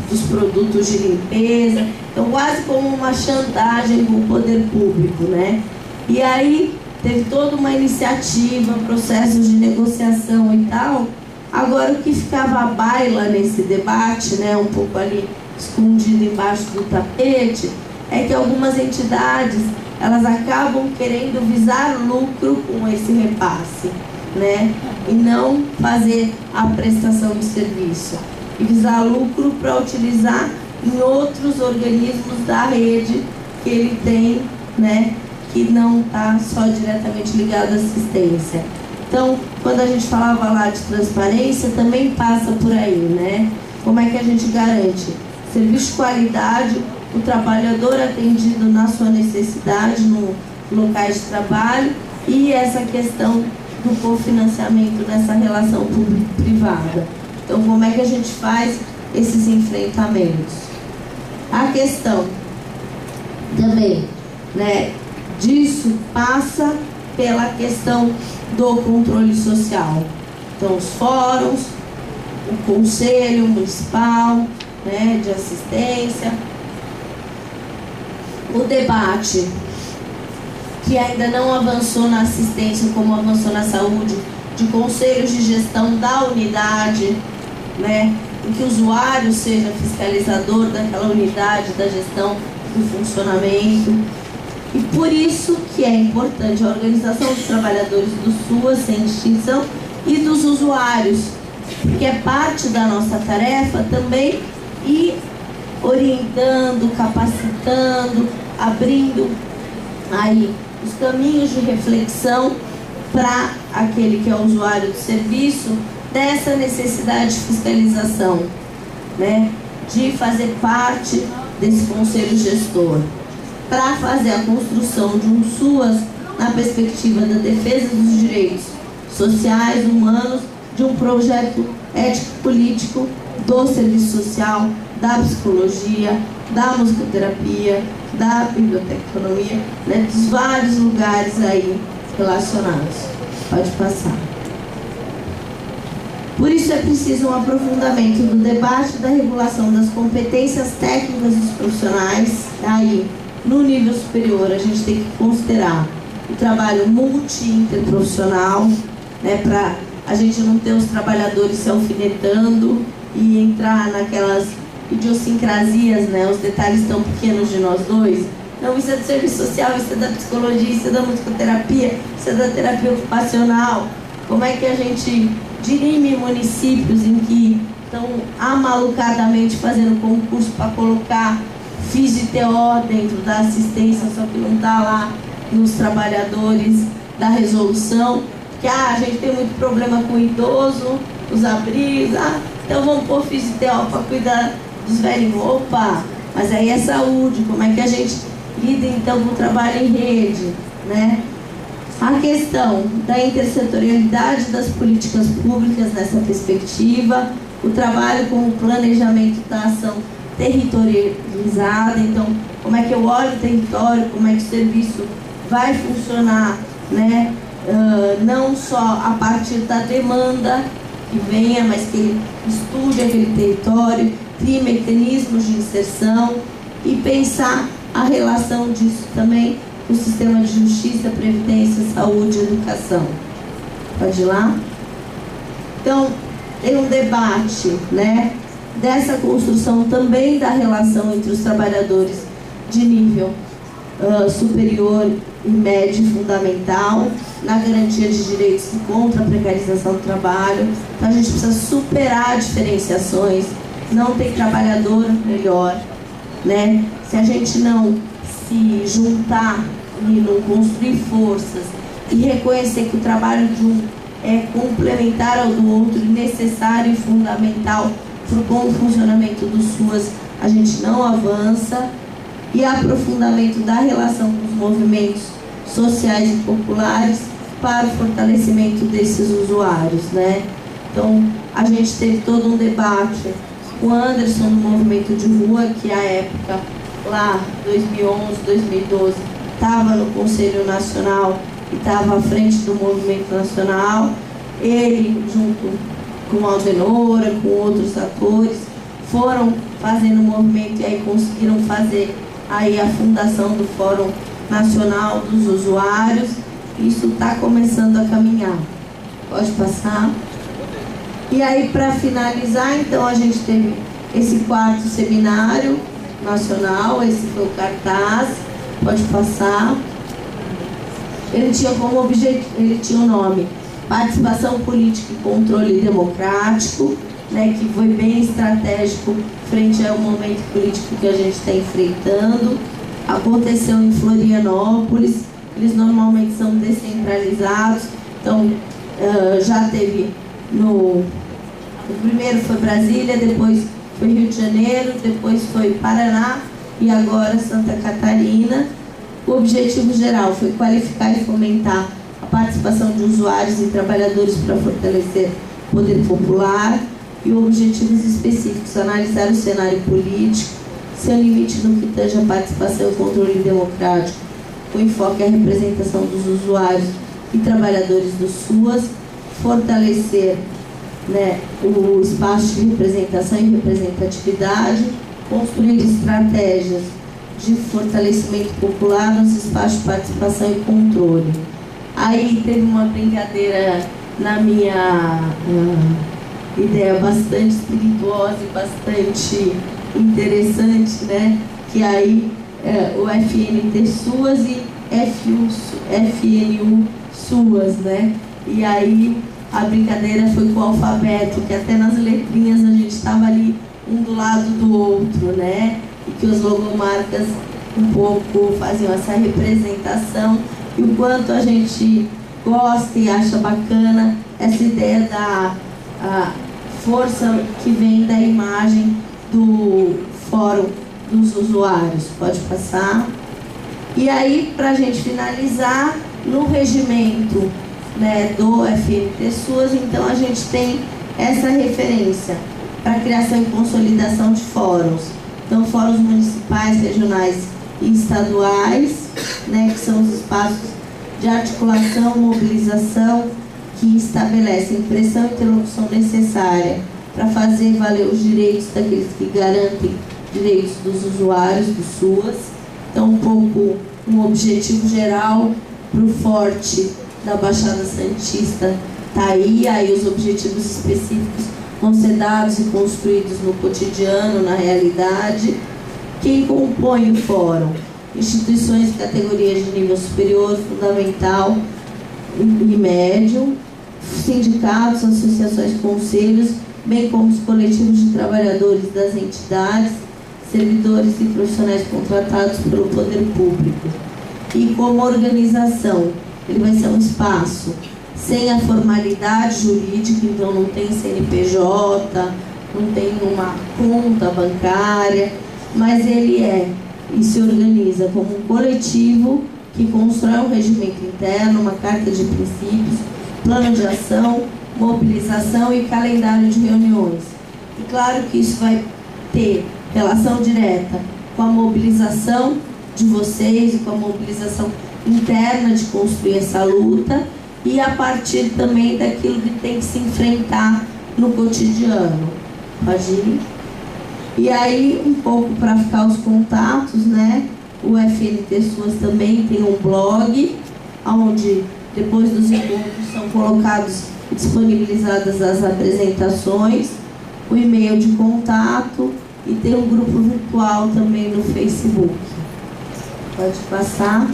dos produtos de limpeza, então quase como uma chantagem com o poder público, né? E aí teve toda uma iniciativa, processos de negociação e tal. Agora, o que ficava à baila nesse debate, né, um pouco ali escondido embaixo do tapete, é que algumas entidades, elas acabam querendo visar lucro com esse repasse, né, e não fazer a prestação de serviço, e visar lucro para utilizar em outros organismos da rede que ele tem, né, que não está só diretamente ligado à assistência. Então, quando a gente falava lá de transparência, também passa por aí, né? Como é que a gente garante serviço de qualidade, o trabalhador atendido na sua necessidade, no locais de trabalho, e essa questão do cofinanciamento nessa relação público-privada. Então, como é que a gente faz esses enfrentamentos? A questão também, né, disso passa pela questão do controle social. Então, os fóruns, o Conselho Municipal, né, de Assistência, o debate que ainda não avançou na assistência como avançou na saúde, de conselhos de gestão da unidade, né, em que o usuário seja fiscalizador daquela unidade, da gestão, do funcionamento. E por isso que é importante a organização dos trabalhadores do SUAS sem distinção e dos usuários, porque é parte da nossa tarefa também ir orientando, capacitando, abrindo aí os caminhos de reflexão para aquele que é o usuário do serviço, dessa necessidade de fiscalização, né, de fazer parte desse conselho gestor, para fazer a construção de um SUAS na perspectiva da defesa dos direitos sociais, humanos, de um projeto ético-político do serviço social, da psicologia, da musicoterapia, da biblioteconomia, né, dos vários lugares aí relacionados. Pode passar. Por isso é preciso um aprofundamento do debate da regulação das competências técnicas dos profissionais. Aí, no nível superior, a gente tem que considerar o trabalho multi-interprofissional, né, para a gente não ter os trabalhadores se alfinetando e entrar naquelas idiosincrasias, né, os detalhes tão pequenos de nós dois. Não, isso é do serviço social, isso é da psicologia, isso é da musicoterapia, isso é da terapia ocupacional. Como é que a gente dirime municípios em que estão amalucadamente fazendo concurso para colocar FISI-TO dentro da assistência, só que não está lá nos trabalhadores da resolução, que a gente tem muito problema com o idoso, os abrigos, então vamos pôr FISI-TO para cuidar dos velhinhos. Opa, mas aí é saúde, como é que a gente lida então com o trabalho em rede, né? A questão da intersetorialidade das políticas públicas nessa perspectiva, o trabalho com o planejamento da ação territorializada, então como é que eu olho o território, como é que o serviço vai funcionar, né? Não só a partir da demanda que venha, mas que ele estude aquele território, crie mecanismos de inserção e pensar a relação disso também com o sistema de justiça, previdência, saúde e educação. Pode ir lá? Então, tem um debate, né, dessa construção também da relação entre os trabalhadores de nível superior e médio e fundamental, na garantia de direitos e contra a precarização do trabalho. Então a gente precisa superar diferenciações, não tem trabalhador melhor, né? Se a gente não se juntar e não construir forças e reconhecer que o trabalho de um é complementar ao do outro, necessário e fundamental para o bom funcionamento do SUAS, a gente não avança. E aprofundamento da relação com os movimentos sociais e populares para o fortalecimento desses usuários, né? Então, a gente teve todo um debate com o Anderson do movimento de rua, que à época, lá, 2011, 2012, estava no Conselho Nacional e estava à frente do movimento nacional. Ele, junto com a Aldenora, com outros atores, foram fazendo o movimento e aí conseguiram fazer aí a fundação do Fórum Nacional dos Usuários. Isso está começando a caminhar. Pode passar. E aí, para finalizar, então, a gente teve esse 4º seminário nacional, esse foi o cartaz. Pode passar. Ele tinha como objetivo, ele tinha o nome Participação Política e Controle Democrático, né, que foi bem estratégico frente ao momento político que a gente está enfrentando. Aconteceu em Florianópolis, eles normalmente são descentralizados, então já teve o primeiro foi Brasília, depois foi Rio de Janeiro, depois foi Paraná e agora Santa Catarina. O objetivo geral foi qualificar e fomentar a participação de usuários e trabalhadores para fortalecer o poder popular. E objetivos específicos: analisar o cenário político, seu limite no que tange a participação e controle democrático, com enfoque à representação dos usuários e trabalhadores do SUAS, fortalecer, né, o espaço de representação e representatividade, construir estratégias de fortalecimento popular nos espaços de participação e controle. Aí teve uma brincadeira na minha ideia bastante espirituosa e bastante interessante, né? Que aí o FNT SUAS e FNU SUAS, né? E aí a brincadeira foi com o alfabeto, que até nas letrinhas a gente estava ali um do lado do outro, né? E que as logomarcas um pouco faziam essa representação, e o quanto a gente gosta e acha bacana essa ideia da força que vem da imagem do Fórum dos Usuários. Pode passar. E aí, para a gente finalizar, no regimento, né, do FNT SUAS, então a gente tem essa referência para a criação e consolidação de fóruns. Então, fóruns municipais, regionais e estaduais, né, que são os espaços de articulação, mobilização, que estabelecem pressão e interlocução necessária para fazer valer os direitos daqueles que garantem direitos dos usuários do SUAS. Então, um pouco um objetivo geral para o forte da Baixada Santista está aí os objetivos específicos vão ser dados e construídos no cotidiano, na realidade. Quem compõe o fórum? Instituições e categorias de nível superior, fundamental e médio, sindicatos, associações, conselhos, bem como os coletivos de trabalhadores das entidades, servidores e profissionais contratados pelo poder público. E como organização, ele vai ser um espaço sem a formalidade jurídica, então não tem CNPJ, não tem uma conta bancária, mas ele é e se organiza como um coletivo que constrói um regimento interno, uma carta de princípios, plano de ação, mobilização e calendário de reuniões. E claro que isso vai ter relação direta com a mobilização de vocês e com a mobilização interna de construir essa luta e a partir também daquilo que tem que se enfrentar no cotidiano. Pode ir? E aí, um pouco para ficar os contatos, né? O FNT Suas também tem um blog, onde depois dos encontros são colocados e disponibilizadas as apresentações, o e-mail de contato e tem um grupo virtual também no Facebook. Pode passar.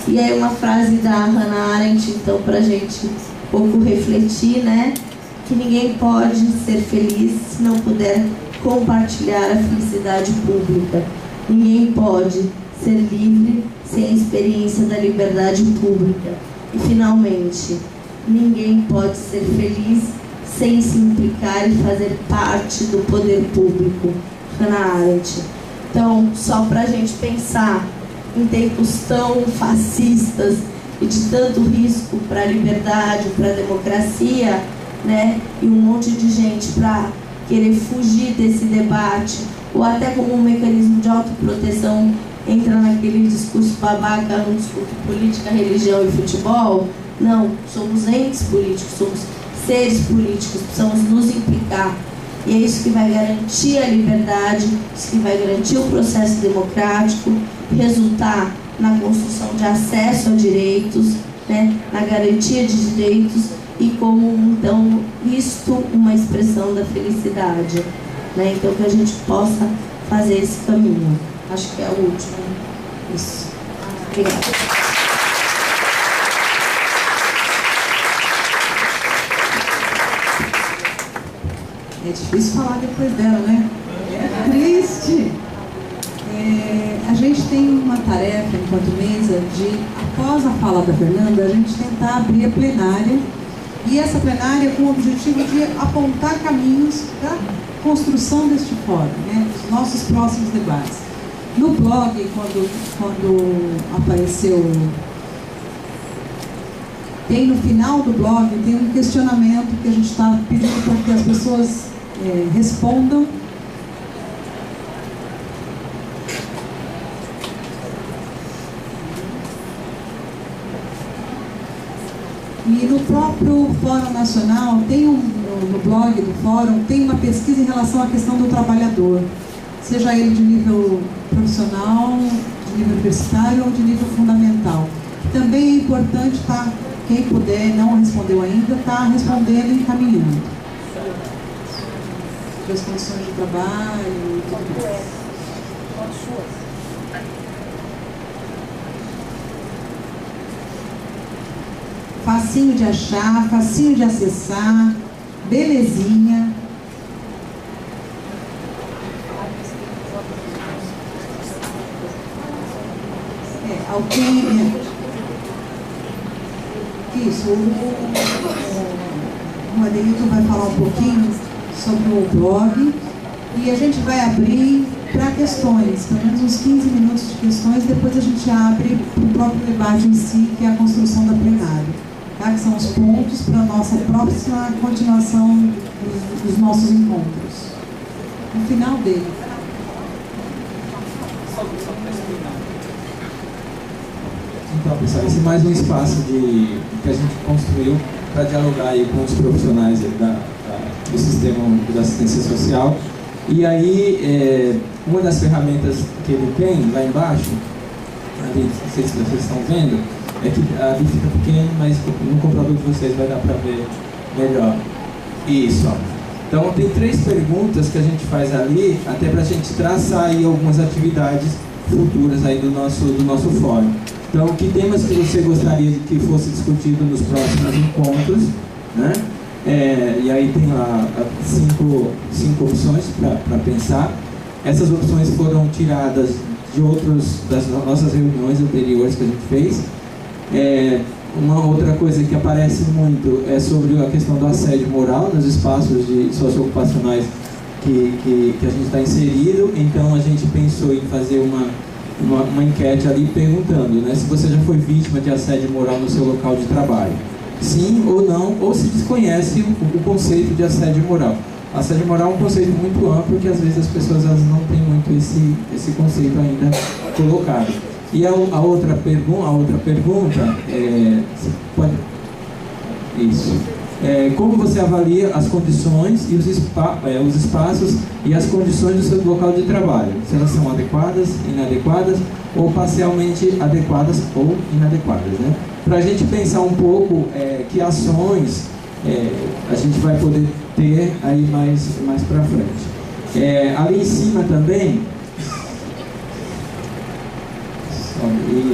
E aí uma frase da Hannah Arendt, então, para a gente um pouco refletir, né? Que ninguém pode ser feliz se não puder compartilhar a felicidade pública. Ninguém pode ser livre sem a experiência da liberdade pública. E, finalmente, ninguém pode ser feliz sem se implicar e fazer parte do poder público. Hannah Arendt. Então, só para a gente pensar em tempos tão fascistas e de tanto risco para a liberdade, para a democracia, né? E um monte de gente para querer fugir desse debate, ou até como um mecanismo de autoproteção, entra naquele discurso babaca, não discute política, religião e futebol. Não, somos entes políticos, somos seres políticos, precisamos nos implicar. E é isso que vai garantir a liberdade, isso que vai garantir o processo democrático, resultar na construção de acesso a direitos, né, na garantia de direitos e como, então, isto uma expressão da felicidade. Né? Então, que a gente possa fazer esse caminho. Acho que é o último. Isso. Obrigada.
É difícil falar depois dela, né? É triste. A gente tem uma tarefa, enquanto mesa, de, após a fala da Fernanda, a gente tentar abrir a plenária. E essa plenária com o objetivo de apontar caminhos da construção deste fórum, né? Dos nossos próximos debates. No blog, quando apareceu... Tem no final do blog, tem um questionamento que a gente está pedindo para que as pessoas respondam. E no próprio Fórum Nacional, no blog do Fórum, tem uma pesquisa em relação à questão do trabalhador, seja ele de nível profissional, de nível universitário ou de nível fundamental. Também é importante estar, quem puder, não respondeu ainda, está respondendo e encaminhando. Sobre as condições de trabalho e tudo mais. Facinho de achar, facinho de acessar, belezinha. Alguém... Isso, o Adelito vai falar um pouquinho sobre o blog e a gente vai abrir para questões, pelo menos uns 15 minutos de questões, depois a gente abre para o próprio debate em si, que é a construção da plenária, tá? Que são os pontos para a nossa próxima continuação dos nossos encontros. No final dele.
Então, pessoal, esse é mais um espaço que a gente construiu para dialogar aí com os profissionais do sistema de assistência social. E aí, uma das ferramentas que ele tem lá embaixo, ali, não sei se vocês estão vendo, é que ali fica pequeno, mas no computador de vocês vai dar para ver melhor. Isso, ó. Então, tem 3 perguntas que a gente faz ali, até para a gente traçar aí algumas atividades futuras aí do nosso fórum. Então, que temas que você gostaria de que fosse discutido nos próximos encontros, né? E aí tem lá 5 opções para pensar. Essas opções foram tiradas das nossas reuniões anteriores que a gente fez. Uma outra coisa que aparece muito é sobre a questão do assédio moral nos espaços socioocupacionais que a gente está inserido. Então a gente pensou em fazer uma enquete ali perguntando, né, se você já foi vítima de assédio moral no seu local de trabalho. Sim ou não, ou se desconhece o conceito de assédio moral. Assédio moral é um conceito muito amplo que às vezes as pessoas não têm muito esse conceito ainda colocado. E a outra pergunta pode... Isso. Como você avalia as condições e os espaços e as condições do seu local de trabalho? Se elas são adequadas, inadequadas, ou parcialmente adequadas ou inadequadas, né? Para a gente pensar um pouco que ações a gente vai poder ter aí mais para frente. Ali em cima também,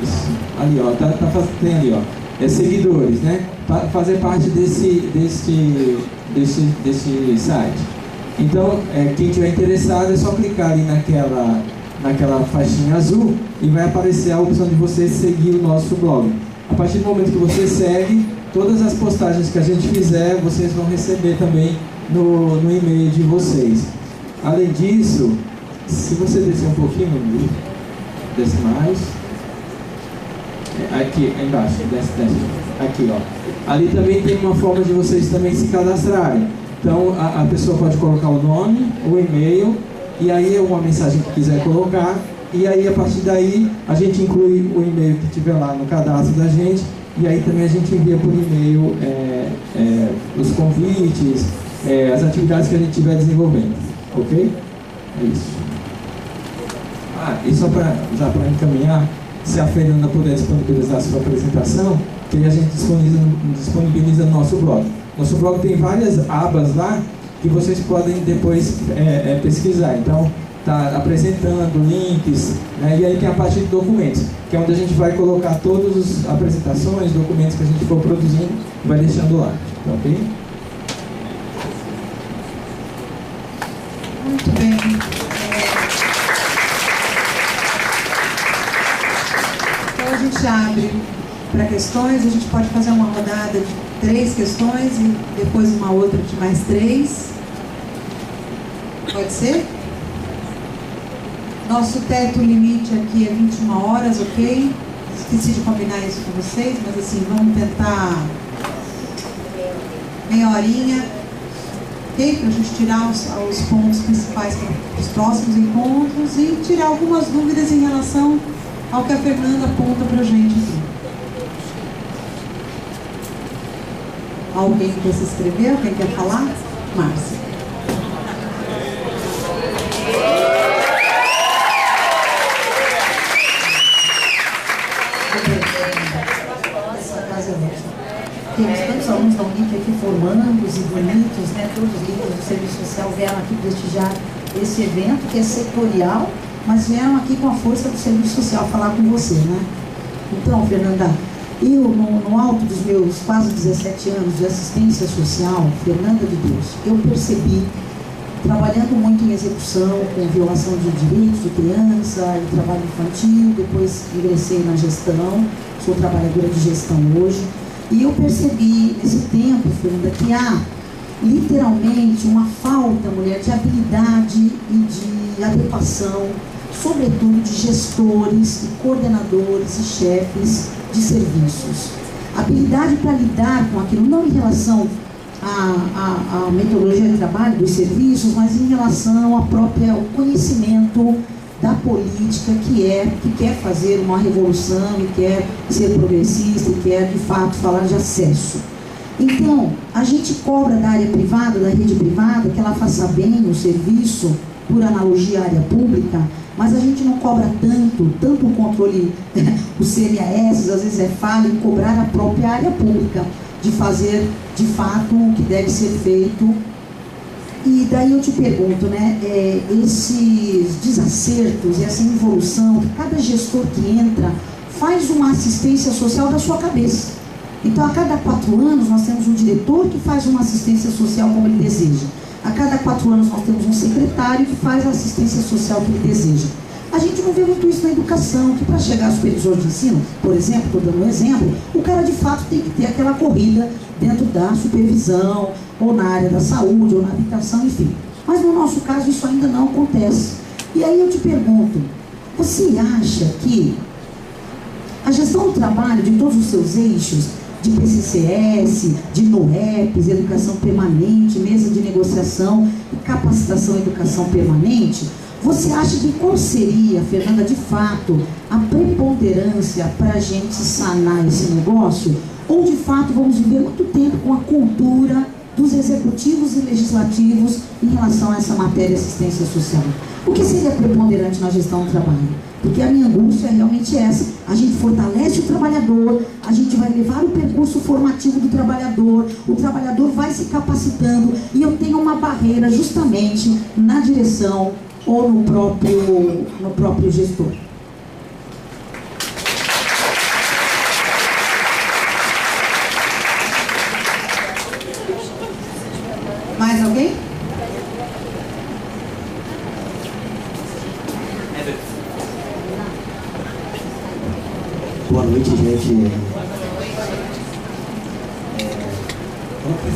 isso, ali ó, tem ali ó, seguidores, né? Fazer parte desse site. Então, quem tiver interessado é só clicar ali naquela faixinha azul e vai aparecer a opção de você seguir o nosso blog. A partir do momento que você segue, todas as postagens que a gente fizer, vocês vão receber também no e-mail de vocês. Além disso, se você descer um pouquinho, desce mais. Aqui, embaixo, desce. Aqui, ó. Ali também tem uma forma de vocês também se cadastrarem. Então, a pessoa pode colocar o nome, o e-mail, e aí uma mensagem que quiser colocar, e aí a partir daí a gente inclui o e-mail que tiver lá no cadastro da gente, e aí também a gente envia por e-mail os convites, as atividades que a gente estiver desenvolvendo, ok? É isso. E só para encaminhar, se a Fernanda puder disponibilizar a sua apresentação, que a gente disponibiliza no nosso blog. Nosso blog tem várias abas lá que vocês podem depois pesquisar. Então, está apresentando links, né? E aí tem a parte de documentos, que é onde a gente vai colocar todas as apresentações, documentos que a gente for produzindo, vai deixando lá, tá ok?
Muito bem. Então a gente abre para questões, a gente pode fazer uma rodada de 3 questões e depois uma outra de mais 3. Pode ser? Nosso teto limite aqui é 21 horas, ok? Esqueci de combinar isso com vocês, mas assim, vamos tentar meia horinha, ok? Para a gente tirar os pontos principais para os próximos encontros e tirar algumas dúvidas em relação ao que a Fernanda aponta para a gente aqui. Alguém quer se inscrever? Alguém quer falar? Márcia.
Temos tantos alunos da Unip aqui formandos e bonitos, né? Todos os líderes do serviço social vieram aqui prestigiar esse evento, que é setorial, mas vieram aqui com a força do serviço social falar com você, né? Então, Fernanda, eu, no alto dos meus quase 17 anos de assistência social, Fernanda de Deus, eu percebi, trabalhando muito em execução, com violação de direitos de criança e trabalho infantil, depois ingressei na gestão, sou trabalhadora de gestão hoje, e eu percebi nesse tempo, Fernanda, que há literalmente uma falta, mulher, de habilidade e de adequação, sobretudo de gestores, e coordenadores e chefes de serviços. Habilidade para lidar com aquilo, não em relação à metodologia de trabalho dos serviços, mas em relação ao conhecimento da política que quer fazer uma revolução e quer ser progressista e quer, de fato, falar de acesso. Então, a gente cobra da área privada, da rede privada, que ela faça bem o serviço, por analogia à área pública, mas a gente não cobra tanto o controle, os CMAS, às vezes é falha em cobrar a própria área pública, de fazer, de fato, o que deve ser feito. E daí eu te pergunto, né, esses desacertos e essa involução, que cada gestor que entra faz uma assistência social da sua cabeça. Então, a cada 4 anos, nós temos um diretor que faz uma assistência social como ele deseja. A cada 4 anos, nós temos um secretário que faz a assistência social que ele deseja. A gente não vê muito isso na educação, que para chegar a supervisor de ensino, por exemplo, estou dando um exemplo, o cara de fato tem que ter aquela corrida dentro da supervisão, ou na área da saúde, ou na habitação, enfim. Mas no nosso caso isso ainda não acontece. E aí eu te pergunto, Você acha que a gestão do trabalho, de todos os seus eixos, de PCCS, de NOEPs, educação permanente, mesa de negociação, capacitação e educação permanente, você acha que qual seria, Fernanda, de fato, a preponderância para a gente sanar esse negócio? Ou, de fato, vamos viver muito tempo com a cultura dos executivos e legislativos em relação a essa matéria assistência social? O que seria preponderante na gestão do trabalho? Porque a minha angústia é realmente essa. A gente fortalece o trabalhador, a gente vai levar o percurso formativo do trabalhador, o trabalhador vai se capacitando e eu tenho uma barreira justamente na direção ou no próprio gestor. Mais alguém?
Boa noite, gente.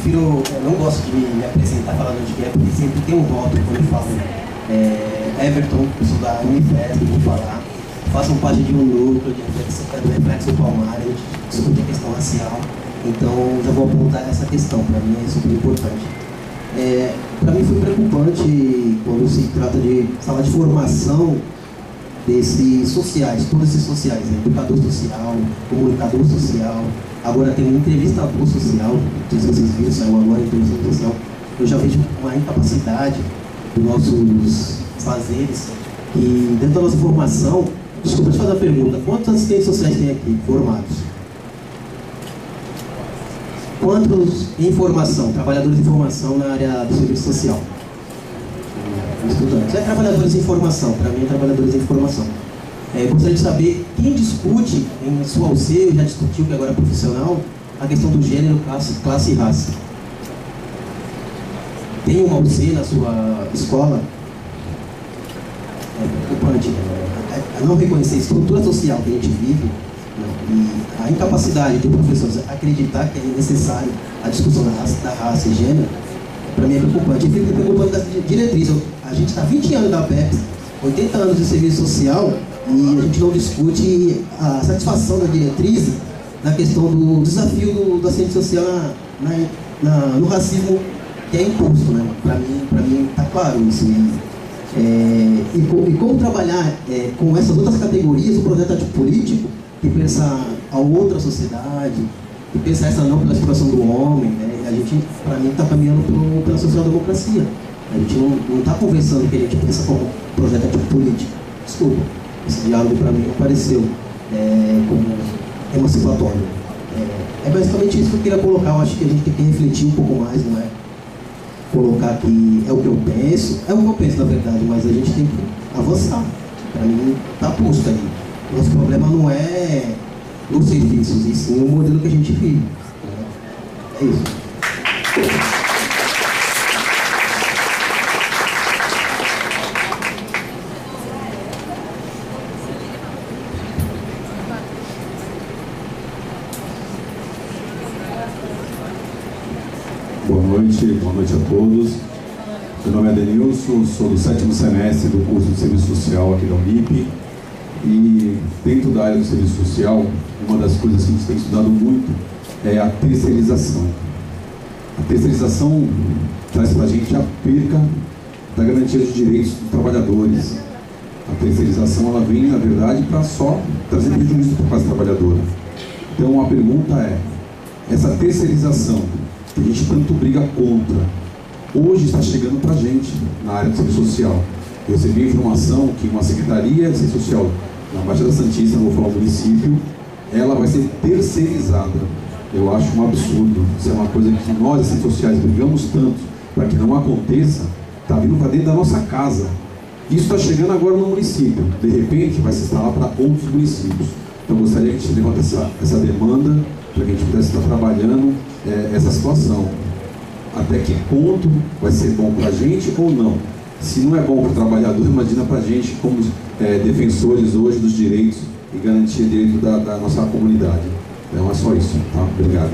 Eu não gosto de me apresentar falando de quem é, porque sempre tem um voto quando eu falo. Everton, eu sou da Unifesp, vou falar. Faço parte de um núcleo de reflexo palmário, a gente discute a questão racial. Então, já vou apontar essa questão, para mim é super importante. Para mim foi preocupante quando se trata de falar de formação desses sociais, todos esses sociais, educador social, comunicador social, agora tem um entrevistador social, não sei se vocês viram, saiu agora entrevistador social. Eu já vejo uma incapacidade dos nossos fazeres e dentro da nossa formação, desculpa, deixa eu fazer a pergunta, quantos assistentes sociais tem aqui formados? Quantos em formação, trabalhadores em formação na área do serviço social? Estudantes. Trabalhadores em formação, para mim é trabalhadores em formação. Gostaria de saber quem discute em sua UC, já discutiu que agora é profissional, a questão do gênero, classe e raça. Tem uma UC na sua escola? É preocupante. Não reconhecer a estrutura social que a gente vive, e a incapacidade de professores acreditar que é necessário a discussão da raça e gênero, para mim é preocupante. E fica preocupante das diretrizes. A gente está 20 anos da PEPS, 80 anos de serviço social, e a gente não discute a satisfação da diretriz na questão do desafio do assistente social no racismo que é imposto, né? Para mim está claro isso. E como trabalhar com essas outras categorias, o projeto político, que pensa a outra sociedade, que pensa essa não pela situação do homem, né? A gente, para mim, está caminhando pela social-democracia. A gente não está conversando que a gente pensa como projeto político. Desculpa, esse diálogo para mim não pareceu como emancipatório. É basicamente isso que eu queria colocar. Eu acho que a gente tem que refletir um pouco mais, não é? Colocar que é o que eu penso, na verdade, mas a gente tem que avançar. Para mim, está posto aí. Nosso problema não é os serviços, e sim o modelo que a gente vive. É isso.
Boa noite a todos. Meu nome é Denilson, sou do 7º semestre do curso de Serviço Social aqui da Unip. E dentro da área do serviço social, uma das coisas que a gente tem estudado muito é a terceirização. A terceirização traz para a gente a perca da garantia de direitos dos trabalhadores. A terceirização ela vem, na verdade, para só trazer prejuízo para a classe trabalhadora. Então a pergunta é, essa terceirização que a gente tanto briga contra, hoje está chegando para a gente na área do serviço social. Eu recebi informação que uma secretaria de serviço social na Baixada Santista, não vou falar o município, ela vai ser terceirizada. Eu acho um absurdo. Isso é uma coisa que nós, assistentes sociais, brigamos tanto para que não aconteça, está vindo para dentro da nossa casa. Isso está chegando agora no município. De repente, vai se instalar para outros municípios. Então, eu gostaria que a gente levantasse essa demanda para que a gente pudesse estar trabalhando essa situação. Até que ponto vai ser bom para a gente ou não? Se não é bom para o trabalhador, imagina para a gente como defensores hoje dos direitos e garantia dentro da nossa comunidade. Então é só isso, tá? Obrigado.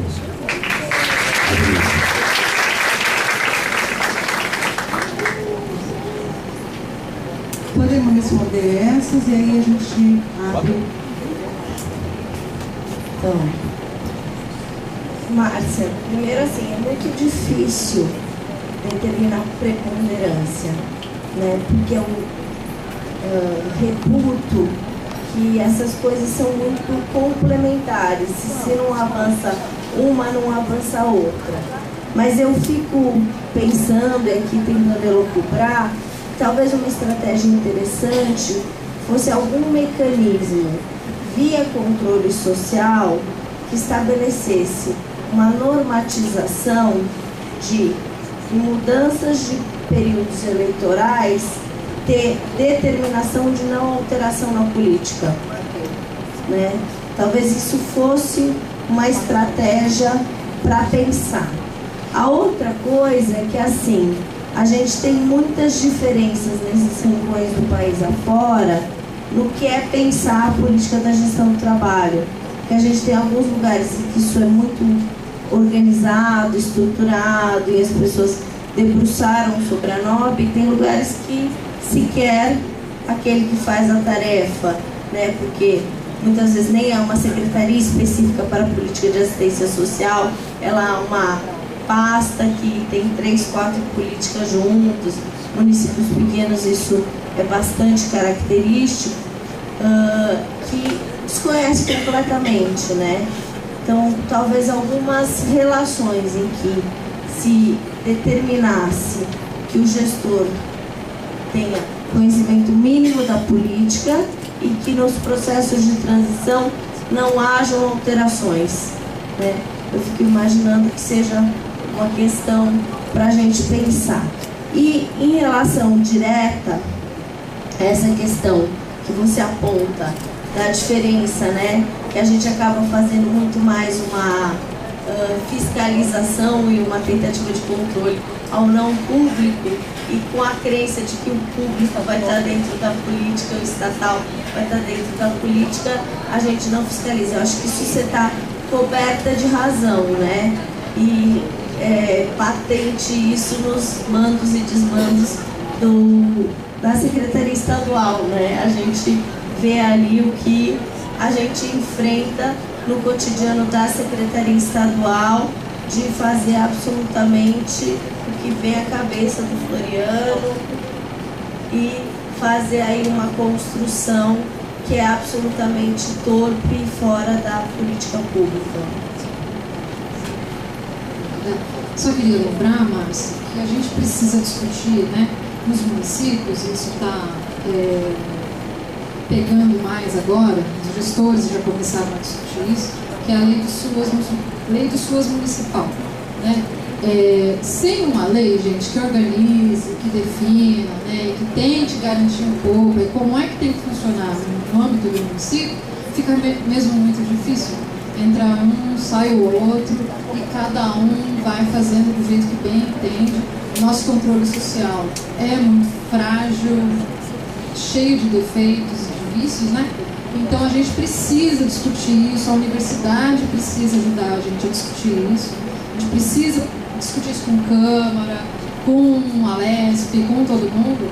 Podemos responder essas e aí a gente abre.
Então, Márcia, primeiro assim, é muito difícil determinar preponderância, né? Porque eu reputo que essas coisas são muito complementares. Se não avança uma, não avança a outra. Mas eu fico pensando e aqui tentando elocubrar, talvez uma estratégia interessante fosse algum mecanismo via controle social que estabelecesse uma normatização de mudanças de períodos eleitorais ter determinação de não alteração na política, né? Talvez isso fosse uma estratégia para pensar. A outra coisa é que, assim, a gente tem muitas diferenças nesses rincões do país afora no que é pensar a política da gestão do trabalho. Porque a gente tem alguns lugares em que isso é muito organizado, estruturado, e as pessoas debruçaram sobre a NOB, e tem lugares que sequer aquele que faz a tarefa, né? Porque muitas vezes nem é uma secretaria específica para a política de assistência social, ela é uma pasta que tem 3, 4 políticas juntos. Municípios pequenos isso é bastante característico, que desconhece completamente, né? Então, talvez algumas relações em que se determinasse que o gestor tenha conhecimento mínimo da política e que nos processos de transição não hajam alterações, né? Eu fico imaginando que seja uma questão para a gente pensar. E em relação direta, essa questão que você aponta da diferença, né? Que a gente acaba fazendo muito mais uma fiscalização e uma tentativa de controle ao não público, e com a crença de que o público vai estar dentro da política, o estatal vai estar dentro da política, a gente não fiscaliza. Eu acho que isso você está coberta de razão, né? E patente isso nos mandos e desmandos da Secretaria Estadual, né? A gente vê ali o que a gente enfrenta no cotidiano da Secretaria Estadual, de fazer absolutamente o que vem à cabeça do Floriano e fazer aí uma construção que é absolutamente torpe e fora da política pública.
Só queria lembrar, Márcia, que a gente precisa discutir, né, nos municípios, e isso está pegando mais agora, os gestores já começaram a discutir isso, que é a lei do SUAS municipal, né? Sem uma lei, gente, que organize, que defina, né, que tente garantir um pouco, e como é que tem que funcionar no âmbito do município, fica mesmo muito difícil. Entra um, sai o outro, e cada um vai fazendo do jeito que bem entende. O nosso controle social é muito frágil, cheio de defeitos e de vícios, né? Então a gente precisa discutir isso, a universidade precisa ajudar a gente a discutir isso, a gente precisa discutir isso com a Câmara, com a LESP, com todo mundo,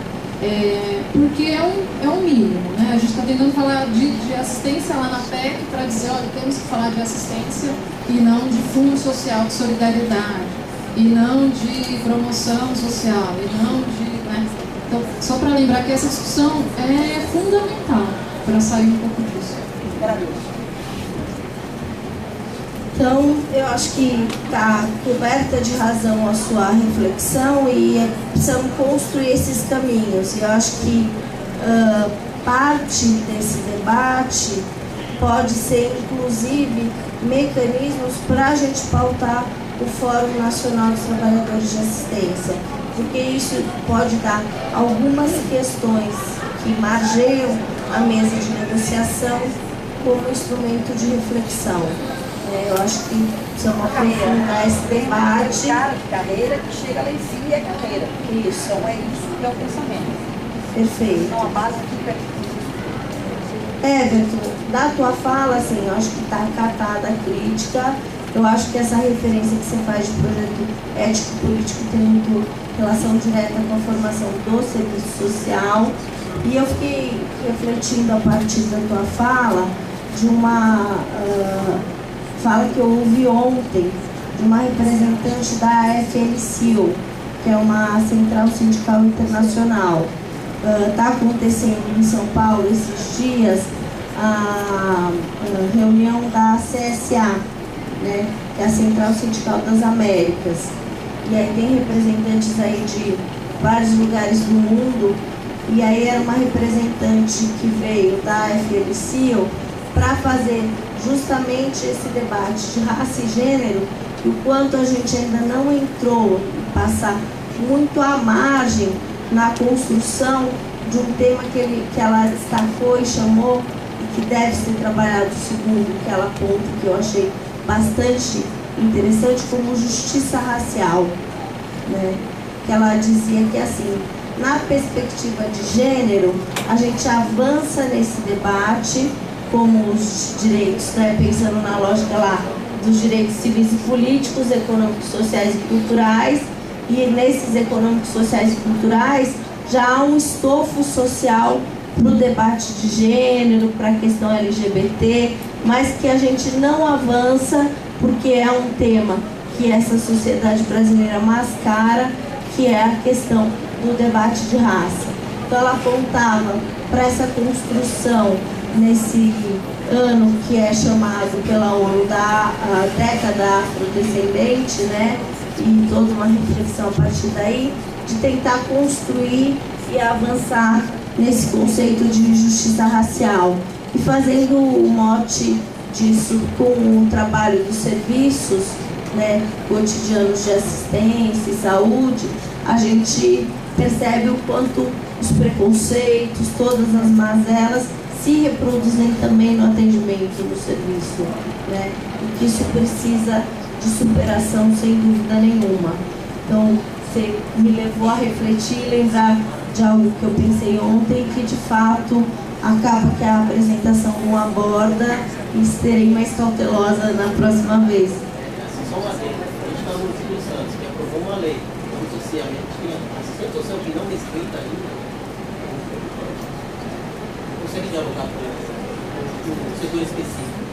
porque é um mínimo, né? A gente está tentando falar de assistência lá na PEC para dizer, olha, temos que falar de assistência e não de fundo social de solidariedade, e não de promoção social, e não de... né? Então, só para lembrar que essa discussão é fundamental para sair um pouco disso.
Então, eu acho que está coberta de razão a sua reflexão e precisamos construir esses caminhos. E eu acho que parte desse debate pode ser, inclusive, mecanismos para a gente pautar o Fórum Nacional dos Trabalhadores de Assistência, porque isso pode dar algumas questões que margeiam a mesa de negociação como instrumento de reflexão. Eu acho que precisamos aprofundar esse debate.
Carreira que chega lá em cima e é carreira.
Isso.
Então é isso que é o pensamento.
Perfeito.
Então a base aqui
Everton, da tua fala, assim, eu acho que está acatada a crítica. Eu acho que essa referência que você faz de projeto ético-político tem muito relação direta com a formação do serviço social. E eu fiquei refletindo a partir da tua fala, de uma fala que eu ouvi ontem, de uma representante da AFL-CIO, que é uma central sindical internacional. Está acontecendo em São Paulo esses dias a reunião da CSA, né, que é a Central Sindical das Américas. E aí tem representantes aí de vários lugares do mundo, e aí era uma representante que veio da AFL-CIO para fazer justamente esse debate de raça e gênero, e o quanto a gente ainda não entrou e passar muito à margem na construção de um tema que ela destacou e chamou e que deve ser trabalhado, segundo que ela aponta, que eu achei bastante interessante, como justiça racial, né? Que ela dizia que, assim, na perspectiva de gênero, a gente avança nesse debate, como os direitos, né, pensando na lógica lá dos direitos civis e políticos, econômicos, sociais e culturais, e nesses econômicos, sociais e culturais já há um estofo social para o debate de gênero, para a questão LGBT, mas que a gente não avança porque é um tema que essa sociedade brasileira mascara, que é a questão do debate de raça. Então ela apontava para essa construção nesse ano que é chamado pela ONU da década afrodescendente, né? E toda uma reflexão a partir daí, de tentar construir e avançar nesse conceito de justiça racial. E fazendo o mote disso com o trabalho dos serviços, né, cotidianos de assistência e saúde, a gente percebe o quanto os preconceitos, todas as mazelas se reproduzem também no atendimento no serviço, né? E que isso precisa de superação, sem dúvida nenhuma. Então, você me levou a refletir e lembrar de algo que eu pensei ontem, que de fato acaba que a apresentação não aborda, e serei mais cautelosa na próxima vez.
Só uma lei, a gente está no Silvio Santos, que aprovou uma lei, vamos dizer, a assistente social que não respeita ainda, consegue dialogar com um setor específico.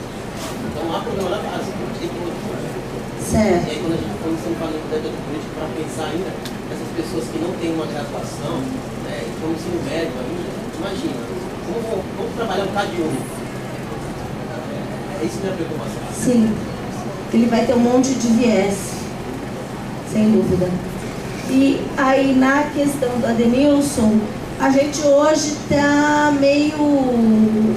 Então há problema lá básico, tem que
certo.
E aí quando a gente começa falando do década político, para pensar ainda essas pessoas que não têm uma graduação, né, e como ensino médio ainda, imagina, como trabalhar um cadê um? É isso que é a preocupação.
Sim, ele vai ter um monte de viés, sem dúvida. E aí na questão do Adenilson, a gente hoje está meio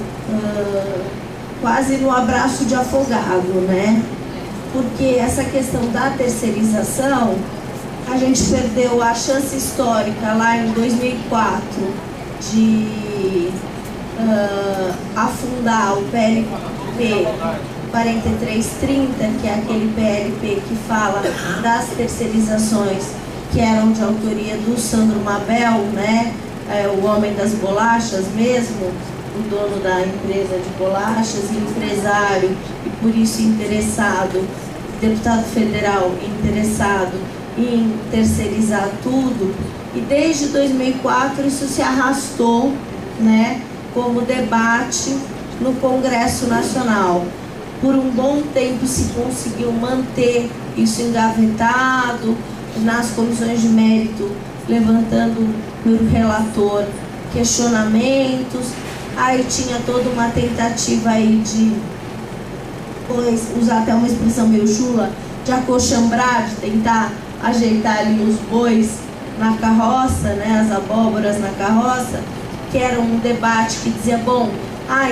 quase no abraço de afogado, né? Porque essa questão da terceirização, a gente perdeu a chance histórica lá em 2004 de afundar o PLP 4330, que é aquele PLP que fala das terceirizações que eram de autoria do Sandro Mabel, né? O homem das bolachas mesmo, o dono da empresa de bolachas, empresário e por isso interessado, deputado federal interessado em terceirizar tudo. E desde 2004 isso se arrastou, né, como debate no Congresso Nacional. Por um bom tempo se conseguiu manter isso engavetado nas comissões de mérito, levantando pelo relator questionamentos. Aí tinha toda uma tentativa aí de, usar até uma expressão meio chula, de acochambrar, de tentar ajeitar ali os bois na carroça, né, as abóboras na carroça, que era um debate que dizia, bom,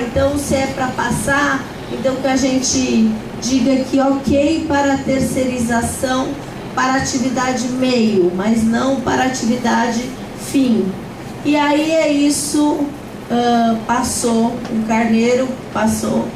então se é para passar, então que a gente diga que ok para a terceirização para atividade meio, mas não para atividade fim. E aí é isso, passou um carneiro, passou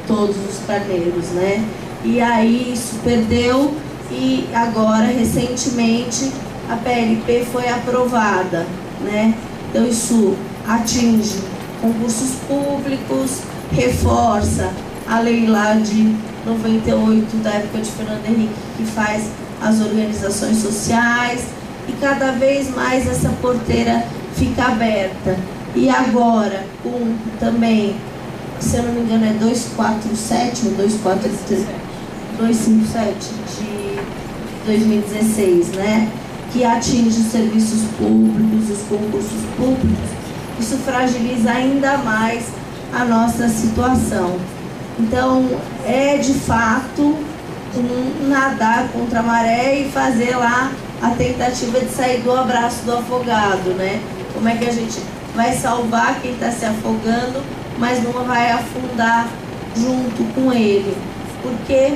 todos os carneiros, né? E aí isso perdeu e agora, recentemente, a PLP foi aprovada, né? Então isso atinge concursos públicos, reforça a lei lá de 98, da época de Fernando Henrique, que faz as organizações sociais, e cada vez mais essa porteira fica aberta. e agora com também, se eu não me engano, é 247 ou 257 de 2016, né? Que atinge os serviços públicos, os concursos públicos. Isso fragiliza ainda mais a nossa situação. Então, é de fato nadar contra a maré e fazer lá a tentativa de sair do abraço do afogado, né? Como é que a gente vai salvar quem está se afogando, mas não vai afundar junto com ele? Porque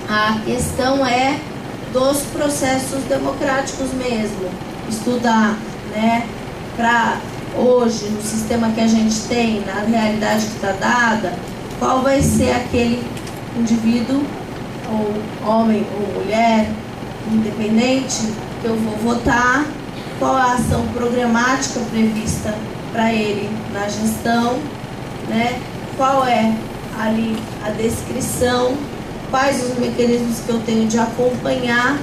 a questão é dos processos democráticos mesmo. Estudar, né? Para hoje, no sistema que a gente tem, na realidade que está dada, qual vai ser aquele indivíduo, ou homem ou mulher, independente, que eu vou votar, qual a ação programática prevista para ele na gestão, né? Qual é ali a descrição, quais os mecanismos que eu tenho de acompanhar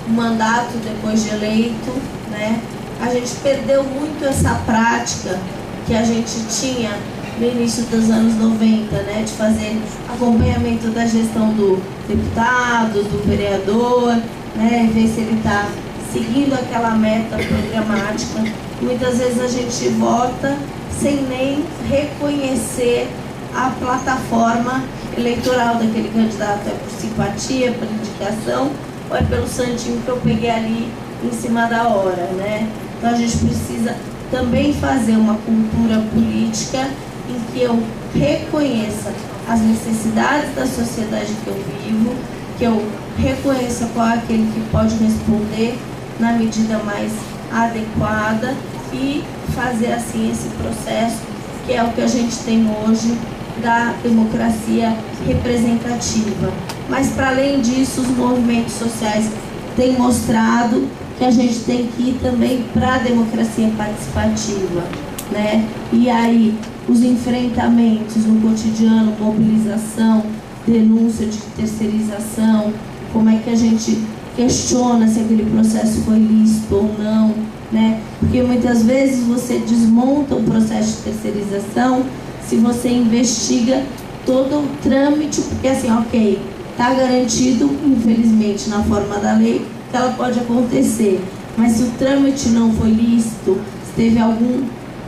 o mandato depois de eleito, né? A gente perdeu muito essa prática que a gente tinha no início dos anos 90, né? De fazer acompanhamento da gestão do deputado, do vereador, né? Ver se ele está seguindo aquela meta programática. Muitas vezes a gente vota sem nem reconhecer a plataforma eleitoral daquele candidato. É por simpatia, por indicação, ou é pelo santinho que eu peguei ali em cima da hora, né? Então a gente precisa também fazer uma cultura política em que eu reconheça as necessidades da sociedade que eu vivo, que eu reconheça qual é aquele que pode responder na medida mais adequada e fazer assim esse processo, que é o que a gente tem hoje da democracia representativa. Mas para além disso, os movimentos sociais têm mostrado que a gente tem que ir também para a democracia participativa, né? E aí, os enfrentamentos no cotidiano, mobilização, denúncia de terceirização, como é que a gente questiona se aquele processo foi lícito ou não, né? Porque muitas vezes você desmonta o processo de terceirização se você investiga todo o trâmite, porque assim, ok, está garantido, infelizmente, na forma da lei, que ela pode acontecer, mas se o trâmite não foi lícito, se teve algum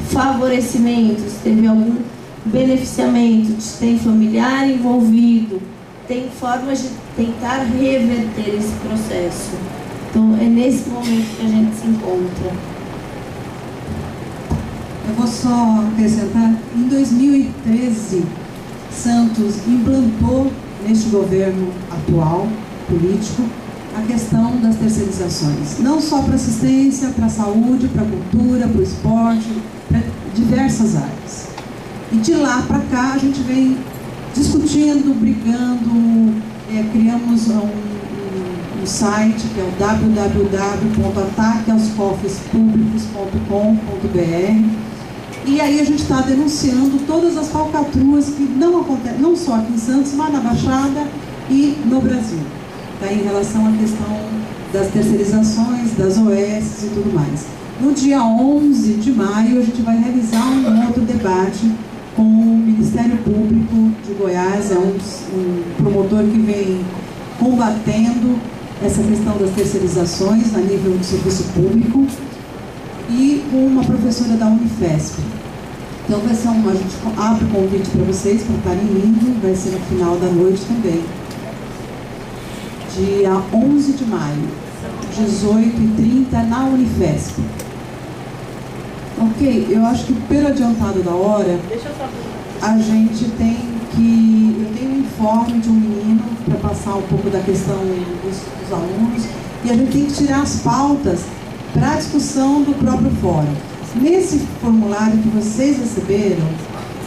favorecimento, se teve algum beneficiamento, se tem familiar envolvido, tem formas de tentar reverter esse processo. Então é nesse momento que a gente se encontra.
Eu vou só acrescentar, em 2013, Santos implantou neste governo atual, político, a questão das terceirizações, não só para assistência, para a saúde, para a cultura, para o esporte, para diversas áreas. E de lá para cá a gente vem discutindo, brigando, criamos um site que é o www.ataqueaoscofrespublicos.com.br, e aí a gente está denunciando todas as falcatruas que não acontecem, não só aqui em Santos, mas na Baixada e no Brasil. Em relação à questão das terceirizações, das OS e tudo mais. No dia 11 de maio, a gente vai realizar um outro debate com o Ministério Público de Goiás, é um promotor que vem combatendo essa questão das terceirizações a nível do serviço público, e com uma professora da Unifesp. Então vai ser a gente abre o convite para vocês para estarem indo, vai ser no final da noite também. Dia 11 de maio, 18h30, na Unifesp. Ok, eu acho que pelo adiantado da hora, a gente tem que... Eu tenho um informe de um menino para passar um pouco da questão dos alunos, e a gente tem que tirar as pautas para a discussão do próprio fórum. Nesse formulário que vocês receberam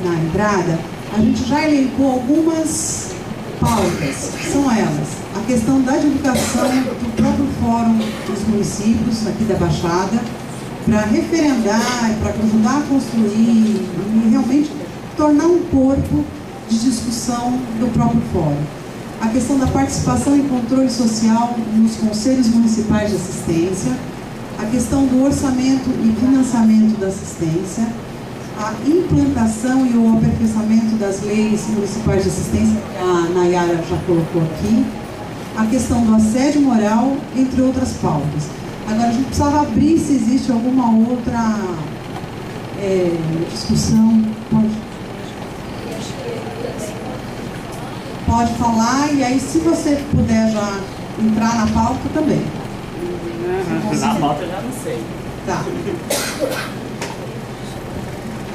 na entrada, a gente já elencou algumas pautas, são elas: a questão da divulgação do próprio Fórum dos Municípios aqui da Baixada, para referendar, para ajudar a construir e realmente tornar um corpo de discussão do próprio Fórum. A questão da participação e controle social nos conselhos municipais de assistência, a questão do orçamento e financiamento da assistência, a implantação e o aperfeiçoamento das leis municipais de assistência, que a Nayara já colocou aqui, a questão do assédio moral, entre outras pautas. Agora, a gente precisava abrir se existe alguma outra discussão. Pode falar, e aí se você puder já entrar na pauta também.
Na pauta eu já não sei.
Tá.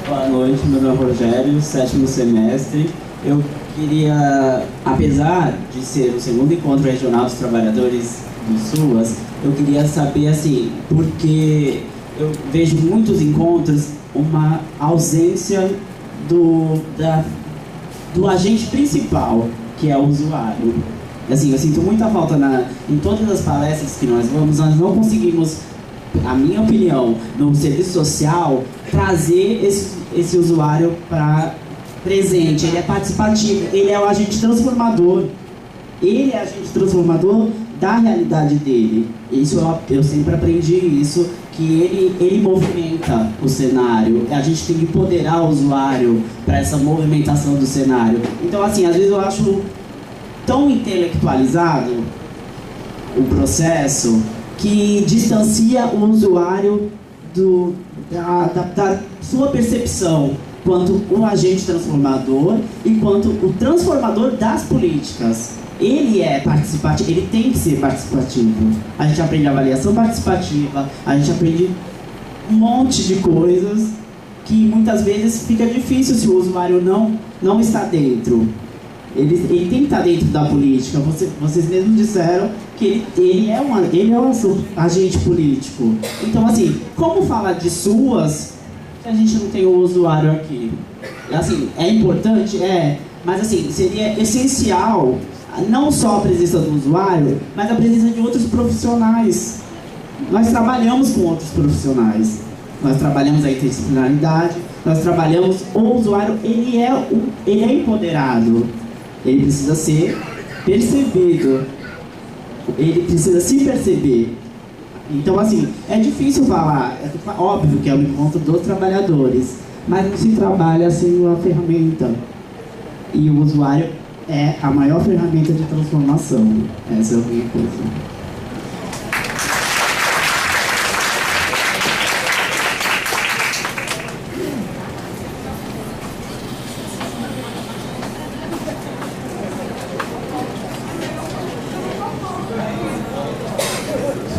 Boa noite, meu nome é Rogério, 7º semestre. Eu queria, apesar de ser o segundo encontro regional dos trabalhadores do SUAS, eu queria saber, assim, porque eu vejo muitos encontros uma ausência do agente principal, que é o usuário. Assim, eu sinto muita falta em todas as palestras que nós vamos, nós não conseguimos, a minha opinião, no serviço social, trazer esse usuário para presente. Ele é participativo, ele é o agente transformador. Ele é o agente transformador da realidade dele. Isso eu sempre aprendi isso, que ele movimenta o cenário. A gente tem que empoderar o usuário para essa movimentação do cenário. Então, assim, às vezes eu acho tão intelectualizado o processo que distancia o usuário da sua percepção quanto um agente transformador e quanto o transformador das políticas. Ele é participativo, ele tem que ser participativo. A gente aprende avaliação participativa, a gente aprende um monte de coisas que muitas vezes fica difícil se o usuário não está dentro. Ele tem que estar dentro da política. Vocês mesmos disseram que ele é um agente político. Então, assim, como falar de SUAS se a gente não tem o usuário aqui? Assim, é importante? É. Mas, assim, seria essencial não só a presença do usuário, mas a presença de outros profissionais. Nós trabalhamos com outros profissionais. Nós trabalhamos a interdisciplinaridade, nós trabalhamos o usuário, ele é empoderado. Ele precisa ser percebido. Ele precisa se perceber. Então, assim, é difícil falar. É óbvio que é o encontro dos trabalhadores, mas não se trabalha sem uma ferramenta. E o usuário é a maior ferramenta de transformação. Essa é a minha coisa.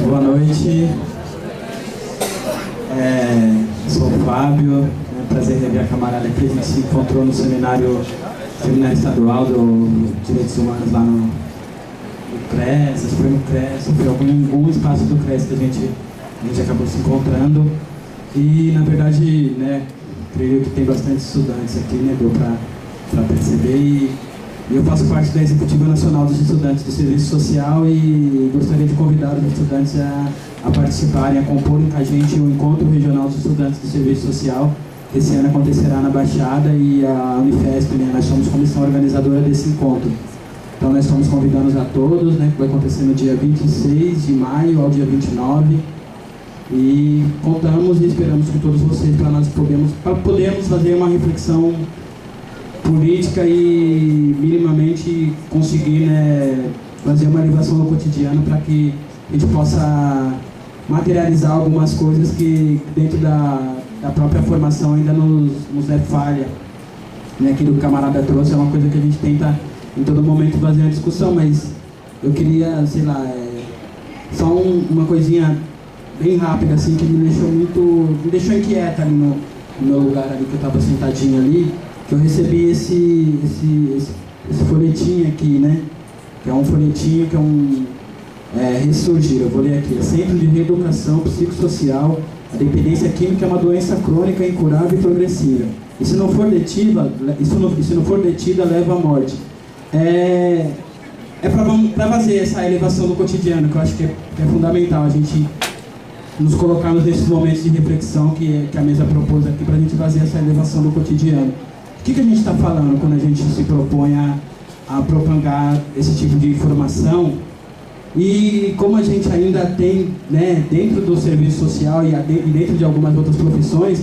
Boa noite, sou o Fábio, é um prazer rever a camarada aqui. A gente se encontrou no seminário estadual do Direitos Humanos lá no CRES, foi no CRES, foi algum espaço do CRES que a gente acabou se encontrando. E, na verdade, né, creio que tem bastante estudantes aqui, né, deu para perceber. E eu faço parte da Executiva Nacional dos Estudantes do Serviço Social e gostaria de convidar os estudantes a participarem, a comporem com a gente o Encontro Regional dos Estudantes do Serviço Social. Esse ano acontecerá na Baixada e a Unifesp, né, nós somos comissão organizadora desse encontro. Então nós estamos convidando a todos, né, que vai acontecer no dia 26 de maio ao dia 29. E contamos e esperamos com todos vocês para nós podermos fazer uma reflexão política e minimamente conseguir, né, fazer uma elevação no cotidiano para que a gente possa materializar algumas coisas que dentro da própria formação ainda nos é falha. Né, que o camarada trouxe é uma coisa que a gente tenta em todo momento fazer uma discussão, mas eu queria, sei lá, só uma coisinha bem rápida assim que me deixou inquieta ali no meu lugar ali que eu estava sentadinho ali, que eu recebi esse folhetinho aqui, né? Que é um folhetinho que é um Ressurgir, eu vou ler aqui. Centro de Reeducação Psicossocial. A dependência química é uma doença crônica, incurável e progressiva. E se não for detida, leva à morte. Para fazer essa elevação do cotidiano, que eu acho que é fundamental a gente nos colocarmos nesses momentos de reflexão que a mesa propôs aqui, para a gente fazer essa elevação do cotidiano. O que a gente está falando quando a gente se propõe a propagar esse tipo de informação
E como a gente ainda tem, né, dentro do serviço social e dentro de algumas outras profissões,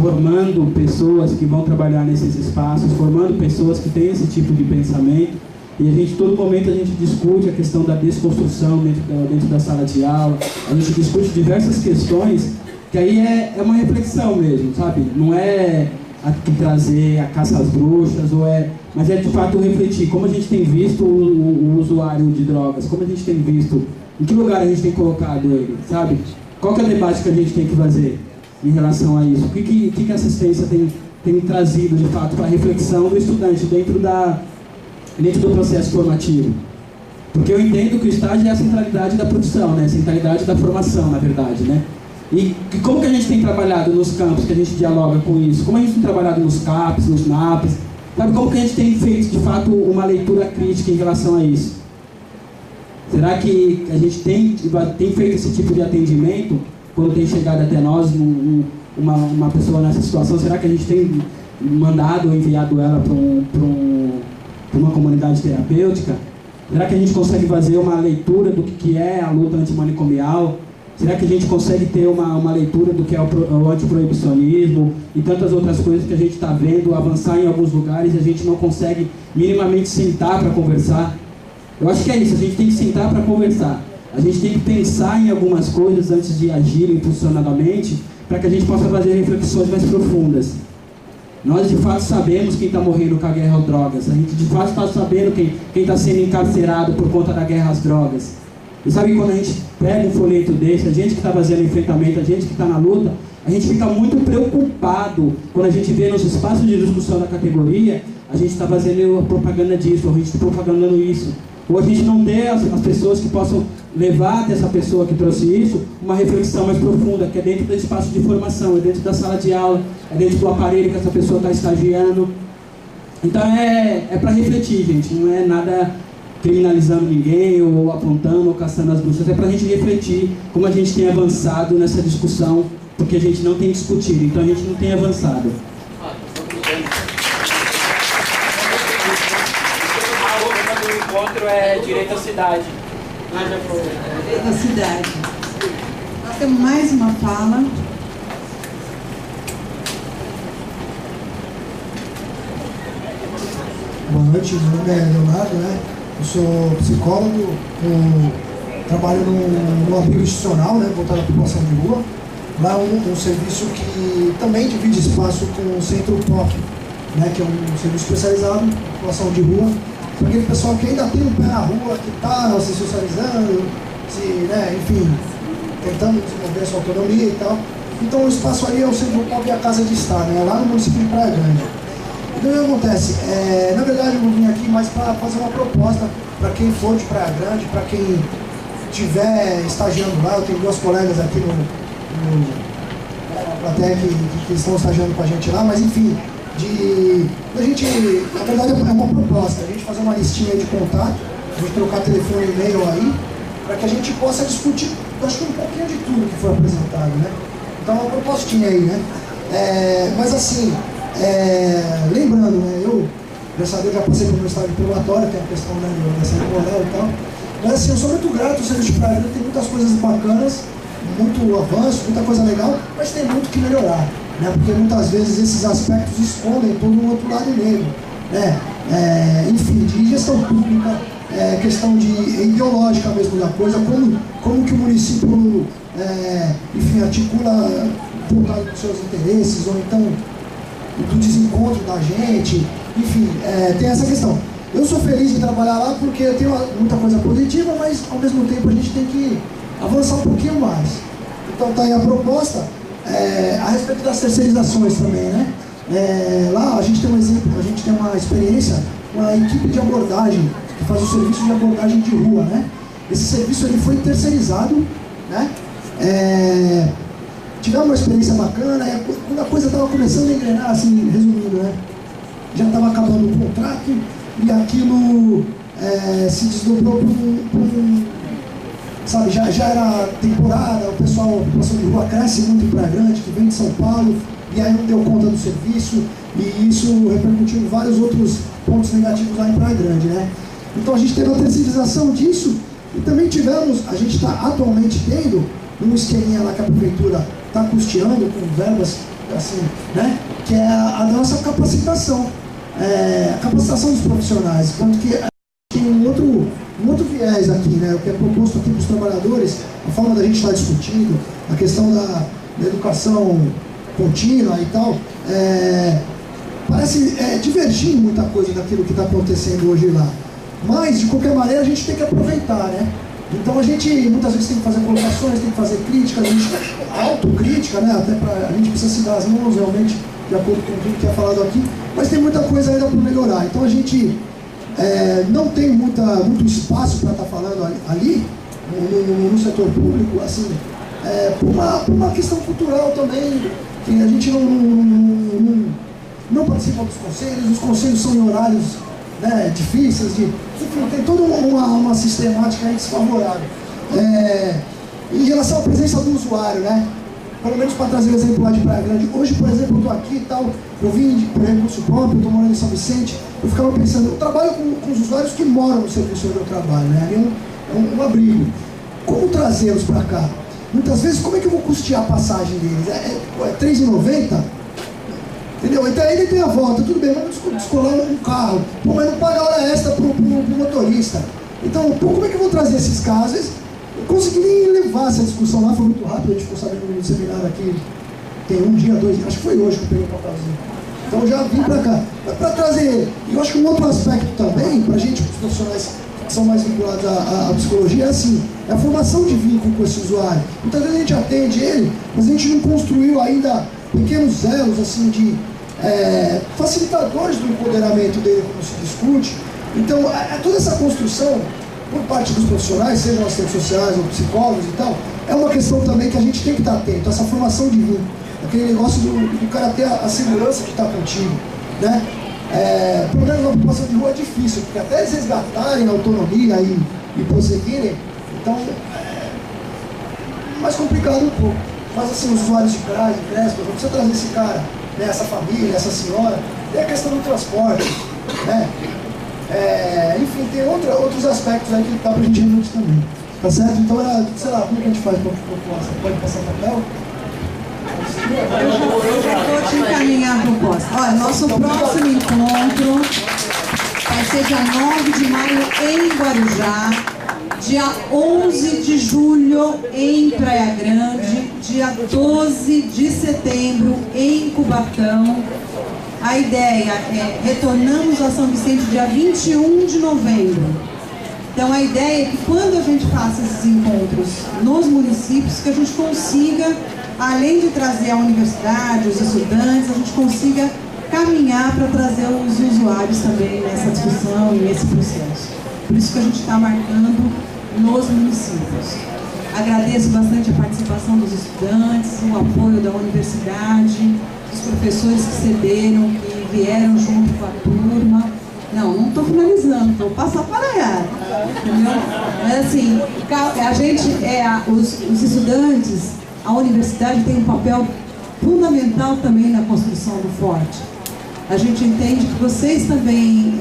formando pessoas que vão trabalhar nesses espaços, formando pessoas que têm esse tipo de pensamento, e a gente, todo momento a gente discute a questão da desconstrução dentro da sala de aula, a gente discute diversas questões, que aí é uma reflexão mesmo, sabe? Não é trazer a caça às bruxas, mas é de fato refletir como a gente tem visto o usuário de drogas, como a gente tem visto, em que lugar a gente tem colocado ele, sabe? Qual que é o debate que a gente tem que fazer em relação a isso? O que a assistência tem trazido de fato para a reflexão do estudante dentro do processo formativo? Porque eu entendo que o estágio é a centralidade da profissão, né? A centralidade da formação, na verdade, né? E como que a gente tem trabalhado nos campos, que a gente dialoga com isso? Como a gente tem trabalhado nos CAPs, nos NAPs? Sabe, como que a gente tem feito, de fato, uma leitura crítica em relação a isso? Será que a gente tem feito esse tipo de atendimento, quando tem chegado até nós uma pessoa nessa situação? Será que a gente tem mandado ou enviado ela para uma comunidade terapêutica? Será que a gente consegue fazer uma leitura do que é a luta antimanicomial? Será que a gente consegue ter uma leitura do que é o antiproibicionismo e tantas outras coisas que a gente está vendo avançar em alguns lugares e a gente não consegue minimamente sentar para conversar? Eu acho que é isso, a gente tem que sentar para conversar. A gente tem que pensar em algumas coisas antes de agir impulsionadamente para que a gente possa fazer reflexões mais profundas. Nós de fato sabemos quem está morrendo com a guerra às drogas. A gente de fato está sabendo quem está sendo encarcerado por conta da guerra às drogas. E sabe, quando a gente pega um folheto desse, a gente que está fazendo enfrentamento, a gente que está na luta, a gente fica muito preocupado quando a gente vê nos espaços de discussão da categoria, a gente está fazendo propaganda disso, ou a gente está propagandando isso. Ou a gente não tem as pessoas que possam levar dessa pessoa que trouxe isso uma reflexão mais profunda, que é dentro do espaço de formação, é dentro da sala de aula, é dentro do aparelho que essa pessoa está estagiando. Então é para refletir, gente, não é nada criminalizando ninguém, ou apontando, ou caçando as bruxas, é para a gente refletir como a gente tem avançado nessa discussão, porque a gente não tem discutido, então a gente não tem avançado.
O encontro é direito à cidade.
Direito à cidade. Nós temos mais uma fala.
Boa noite, meu nome é Leonardo, né? Eu sou psicólogo, trabalho no abrigo institucional, né, voltado à população de rua. Lá é um serviço que também divide espaço com o Centro POC, né, que é um serviço especializado na população de rua, para aquele pessoal que ainda tem um pé na rua, que está se socializando, né, enfim, tentando desenvolver a sua autonomia e tal. Então o espaço ali é o Centro POC e a Casa de Estar, né, lá no município de Praia Grande. Então o que acontece? Na verdade eu vim aqui mais para fazer uma proposta para quem for de Praia Grande, para quem estiver estagiando lá. Eu tenho duas colegas aqui na plateia que estão estagiando com a gente lá, mas enfim, a gente, na verdade é uma proposta, a gente fazer uma listinha de contato, a gente trocar telefone e e-mail aí, para que a gente possa discutir, acho que um pouquinho de tudo que foi apresentado, né? Então é uma propostinha aí, né? Mas assim, lembrando, né, eu, graças a Deus, já passei pelo meu estágio probatório, tem a questão, né, da saúde moral e tal, mas assim, eu sou muito grato ao serviço de Praia Grande, tem muitas coisas bacanas, muito avanço, muita coisa legal, mas tem muito que melhorar, né, porque muitas vezes esses aspectos escondem todo um outro lado negro, né, enfim, de gestão pública, questão ideológica mesmo da coisa, como que o município, enfim, articula voltado para os seus interesses, ou então do desencontro da gente, enfim, tem essa questão. Eu sou feliz em trabalhar lá porque eu tenho muita coisa positiva, mas ao mesmo tempo a gente tem que avançar um pouquinho mais. Então tá aí a proposta, a respeito das terceirizações também, né? Lá a gente tem um exemplo, a gente tem uma experiência, uma equipe de abordagem, que faz o serviço de abordagem de rua, né? Esse serviço ele foi terceirizado, né? Tivemos uma experiência bacana, quando a coisa estava começando a engrenar, assim, resumindo, né? Já estava acabando o contrato e aquilo se desdobrou para um sabe, já era temporada, a população de rua cresce muito em Praia Grande, que vem de São Paulo, e aí não deu conta do serviço, e isso repercutiu em vários outros pontos negativos lá em Praia Grande, né? Então a gente teve a terceirização disso, E também tivemos, a gente está atualmente tendo um esqueminha lá que a prefeitura está custeando com verbas, assim, né? Que é a nossa capacitação, a capacitação dos profissionais. Tanto que tem um outro viés aqui, né? O que é proposto aqui para os trabalhadores, a forma da gente estar discutindo, a questão da educação contínua e tal, parece divergir muita coisa daquilo que está acontecendo hoje lá. Mas, de qualquer maneira, a gente tem que aproveitar, né? Então a gente muitas vezes tem que fazer colocações, tem que fazer críticas, autocrítica, né? Até a gente precisa se dar as mãos realmente, de acordo com tudo que é falado aqui, mas tem muita coisa ainda para melhorar. Então a gente não tem muito espaço para estar falando ali, no setor público, assim, por uma questão cultural também, que a gente não participa dos conselhos, os conselhos são em horários, né, difíceis, enfim, tem toda uma sistemática desfavorável. Em relação à presença do usuário, né, pelo menos para trazer o exemplo lá de Praia Grande, hoje, por exemplo, eu estou aqui e tal, eu vim por recurso próprio, estou morando em São Vicente, eu ficava pensando, eu trabalho com os usuários que moram no serviço onde eu trabalho, né, ali um abrigo. Como trazê-los para cá? Muitas vezes, como é que eu vou custear a passagem deles? É R$3,90? Entendeu? Então ele tem a volta, tudo bem, vamos descolar um carro, pô, mas não paga hora extra pro motorista. Então, pô, como é que eu vou trazer esses casos? Eu consegui nem levar essa discussão lá, foi muito rápido, a gente ficou sabendo no seminário aqui, tem um dia, 2 dias, acho que foi hoje que eu peguei o papelzinho. Então eu já vim para cá, para trazer, e eu acho que um outro aspecto também, para a gente, os profissionais que são mais vinculados à psicologia, é assim, é a formação de vínculo com esse usuário. Muitas vezes a gente atende ele, mas a gente não construiu ainda pequenos elos assim, de facilitadores do empoderamento dele, como se discute. Então, toda essa construção, por parte dos profissionais, sejam assistentes sociais ou psicólogos e tal, é uma questão também que a gente tem que estar atento, essa formação de vínculo, aquele negócio do cara ter a segurança de estar contigo, né? Pelo menos na população de rua é difícil, porque até eles resgatarem a autonomia e prosseguirem, então é mais complicado um pouco. Mas assim, os usuários de CRAS, de CRESP, não precisa trazer esse cara, né, essa família, essa senhora, tem a questão do transporte, né? Enfim, tem outros aspectos aí que dá pra gente refletir também, tá certo? Então, sei lá, como que a gente faz pra proposta? Pode passar papel?
Eu já vou te encaminhar a proposta. Olha, nosso próximo encontro vai ser dia 9 de maio em Guarujá, dia 11 de julho em Praia Grande, dia 12 de setembro em Cubatão. A ideia é retornamos a São Vicente dia 21 de novembro. Então a ideia é que quando a gente faça esses encontros nos municípios, que a gente consiga, além de trazer a universidade, os estudantes, a gente consiga caminhar para trazer os usuários também nessa discussão e nesse processo. Por isso que a gente está marcando nos municípios. Agradeço bastante a participação dos estudantes, o apoio da universidade, dos professores que cederam, que vieram junto com a turma. Não estou finalizando, estou passando para lá, entendeu? Mas assim, a gente, os estudantes, a universidade tem um papel fundamental também na construção do Forte. A gente entende que vocês também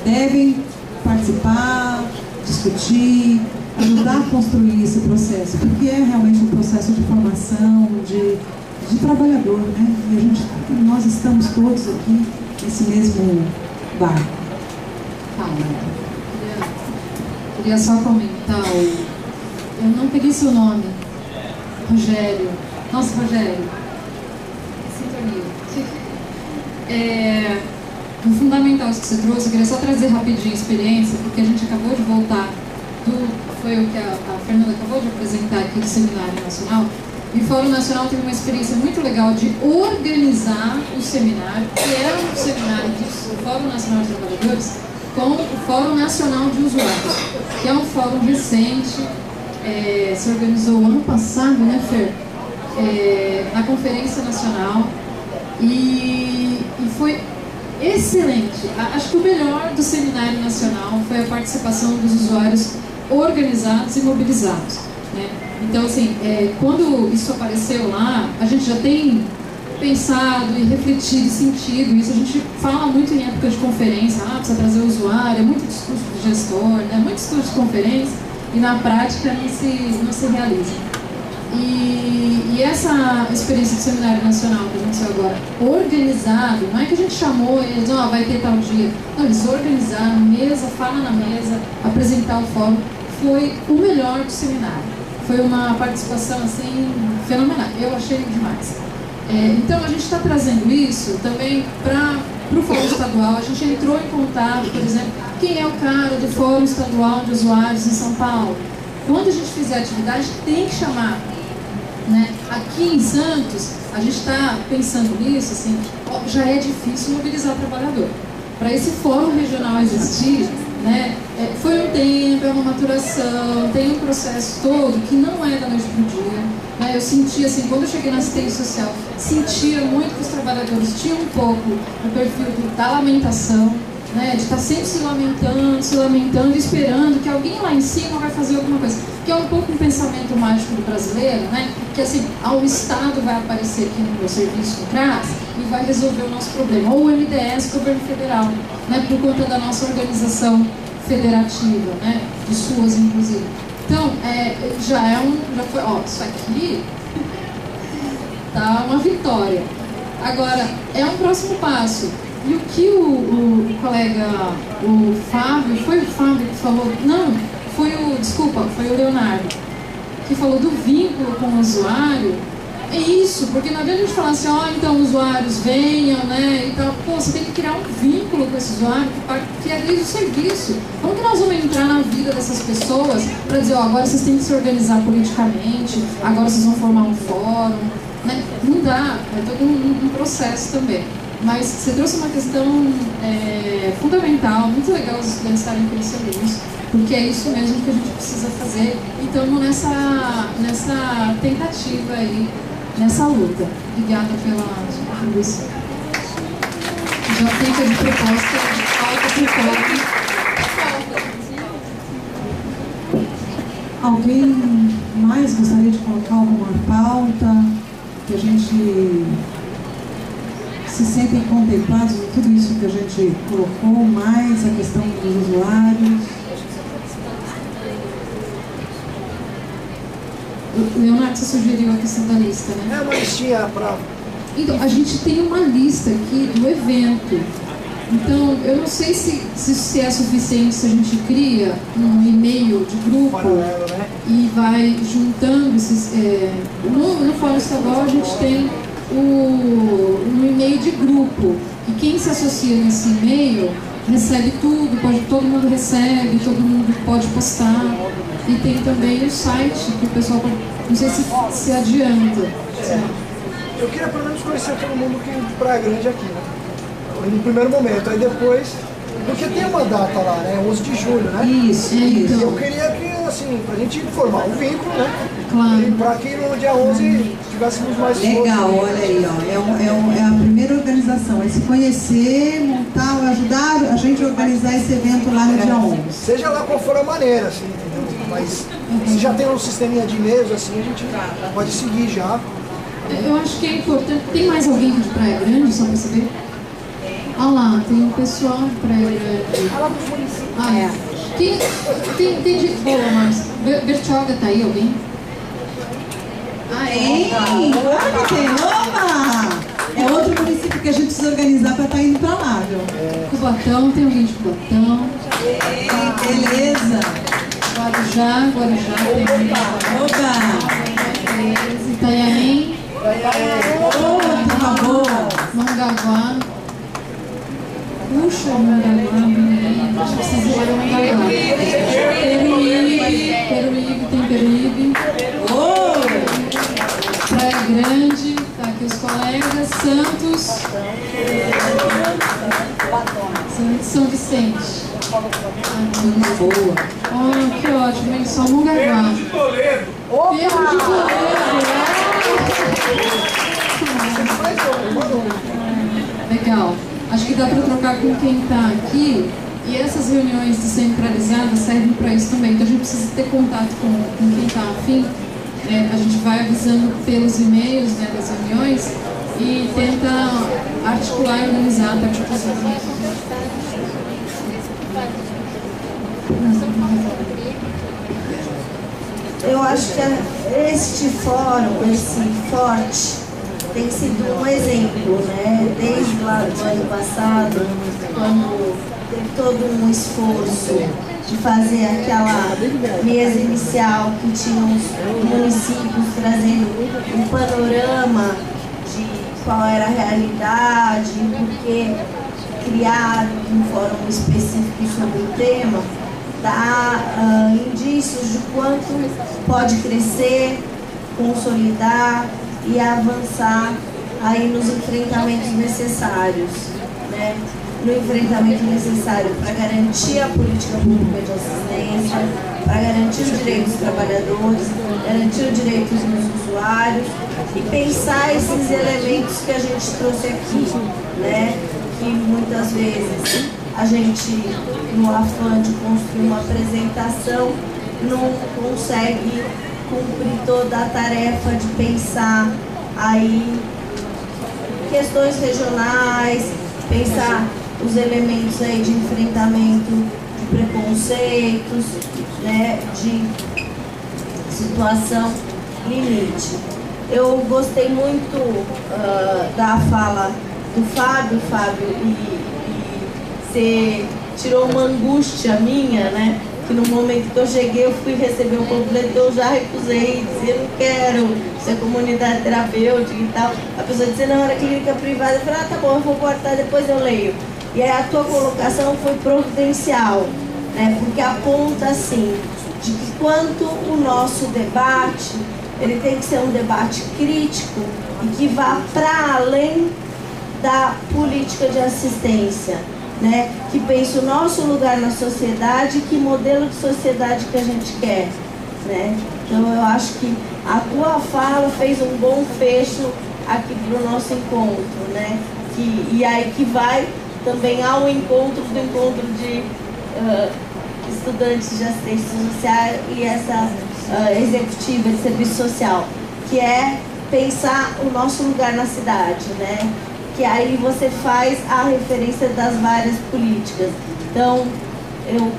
devem participar, discutir, ajudar a construir esse processo, porque é realmente um processo de formação, de trabalhador, né? E nós estamos todos aqui nesse mesmo barco.
Queria só comentar, eu não peguei seu nome, Rogério. Nossa, Rogério, sintonia. No fundamental isso que você trouxe, eu queria só trazer rapidinho a experiência, porque a gente acabou de voltar foi o que a Fernanda acabou de apresentar aqui do Seminário Nacional, e o Fórum Nacional teve uma experiência muito legal de organizar o seminário, que era um seminário do Fórum Nacional de Trabalhadores, com o Fórum Nacional de Usuários, que é um fórum recente, se organizou ano passado, né, Fer? Na Conferência Nacional, e foi excelente. Acho que o melhor do Seminário Nacional foi a participação dos usuários organizados e mobilizados, né? Então, assim, quando isso apareceu lá, a gente já tem pensado e refletido e sentido isso. A gente fala muito em época de conferência, precisa trazer o usuário, é muito discurso de gestor, né? Muito discurso de conferência, e na prática não se realiza. E essa experiência do Seminário Nacional que aconteceu agora, organizado, não é que a gente chamou e eles, vai ter tal dia. Não, eles organizaram, mesa, fala na mesa, apresentar o fórum, foi o melhor do seminário. Foi uma participação, assim, fenomenal. Eu achei demais. Então, a gente está trazendo isso também para o Fórum Estadual. A gente entrou em contato, por exemplo, quem é o cara do Fórum Estadual de Usuários em São Paulo? Quando a gente fizer atividade, tem que chamar. Né? Aqui em Santos, a gente está pensando nisso, assim, já é difícil mobilizar trabalhador. Para esse fórum regional existir, né, foi um tempo, é uma maturação, tem um processo todo que não é da noite para o dia. Né? Eu sentia, assim, quando eu cheguei na assistência social, sentia muito que os trabalhadores tinham um pouco o perfil da lamentação, né, de estar sempre se lamentando, esperando que alguém lá em cima vai fazer alguma coisa. Que é um pouco um pensamento mágico do brasileiro, né? Que assim, o Estado vai aparecer aqui no meu serviço no CRAS e vai resolver o nosso problema. Ou o MDS, governo federal, né? Por conta da nossa organização federativa, né? De suas, inclusive. Então, já foi, isso aqui tá uma vitória. Agora, é um próximo passo. E o que o colega, o Fábio, foi o Fábio que falou, foi o Leonardo, que falou do vínculo com o usuário. É isso, porque não adianta a gente falar assim, então usuários venham, né, e tal. Pô, você tem que criar um vínculo com esse usuário, que é desde o serviço. Como que nós vamos entrar na vida dessas pessoas para dizer, agora vocês têm que se organizar politicamente, agora vocês vão formar um fórum, né? Não dá, é todo um processo também. Mas você trouxe uma questão fundamental, muito legal os estudantes estarem pensando nisso, porque é isso mesmo que a gente precisa fazer. E estamos nessa tentativa aí, nessa luta. Obrigada pela contribuição. Já fica de proposta de falta por falta.
Alguém mais gostaria de colocar alguma pauta que a gente se sentem contemplados em tudo isso que a gente colocou, mais a questão dos usuários?
Leonardo, você sugeriu a questão da lista, né?
Uma listinha para...
Então, a gente tem uma lista aqui do evento. Então, eu não sei se é suficiente se a gente cria um e-mail de grupo
paralelo, né?
E vai juntando esses... No Fórum Estadual a gente tem um e-mail de grupo, e quem se associa nesse e-mail recebe tudo, todo mundo recebe, todo mundo pode postar, e tem também o site que o pessoal pode, não sei se adianta.
Eu queria pelo menos conhecer todo mundo que de Praia Grande aqui, né? No primeiro momento, aí depois, porque tem uma data lá, né? 11 de julho, né?
Isso.
E eu queria que, assim, pra gente formar um vínculo, né?
Claro.
E pra que no dia 11 tivéssemos mais
Legal,
força.
olha aí, é a primeira organização, é se conhecer, montar, ajudar a gente a organizar esse evento lá no dia 11.
Seja lá qual for a maneira, assim, entendeu? Mas se já tem um sisteminha de e-mails, assim, a gente pode seguir já.
Eu acho que é importante. Tem mais alguém de Praia Grande, só para saber? Olha lá, tem um pessoal de Praia Grande. Tem gente boa, mas Bertioga tá aí, alguém?
Claro que tem, opa! É outro município que a gente precisa organizar para estar indo para lá, viu?
Cubatão, tem alguém de Cubatão?
Beleza!
Guarujá tem alguém.
Opa!
Itanhaém.
Tá boa!
Mongaguá. Puxa, Mongaguá, a gente precisa ir para Mongaguá. Peruíbe, tem Peruíbe. Praia Grande, tá aqui os colegas. Santos. São Vicente.
Boa!
Que ótimo, hein? Só Mongaguá. Pedro de Toledo. Legal. Acho que dá para trocar com quem está aqui, e essas reuniões descentralizadas servem para isso também. Então a gente precisa ter contato com quem está afim. A gente vai avisando pelos e-mails, né, das reuniões e tenta articular e organizar a partir dos e-mails.
eu acho que este fórum, esse forte, tem sido um exemplo, né? Desde lá do ano passado, quando teve todo um esforço de fazer aquela mesa inicial que tinha os municípios trazendo um panorama de qual era a realidade, porque criaram um fórum específico sobre o tema, dá indícios de quanto pode crescer, consolidar e avançar aí nos enfrentamentos necessários, né? No enfrentamento necessário para garantir a política pública de assistência, para garantir os direitos dos trabalhadores, garantir os direitos dos usuários e pensar esses elementos que a gente trouxe aqui, né? Que muitas vezes a gente, no afã de construir uma apresentação, não consegue cumprir toda a tarefa de pensar aí questões regionais, pensar os elementos aí de enfrentamento de preconceitos, né, de situação limite. Eu gostei muito da fala do Fábio, e você tirou uma angústia minha, né? Que no momento que eu cheguei, eu fui receber o panfleto, eu já recusei, dizia, eu não quero ser comunidade terapêutica e tal. A pessoa dizia, não, era clínica privada. Eu falei, ah, tá bom, eu vou cortar, depois eu leio. E aí a tua colocação foi providencial, né? Porque aponta, assim, de que quanto o nosso debate, ele tem que ser um debate crítico e que vá para além da política de assistência, né? Que pense o nosso lugar na sociedade e que modelo de sociedade que a gente quer, né? Então eu acho que a tua fala fez um bom fecho aqui para o nosso encontro, né? E aí que vai também ao encontro de estudantes de assistência social e essa executiva de serviço social, que é pensar o nosso lugar na cidade, né? Que aí você faz a referência das várias políticas. Então, eu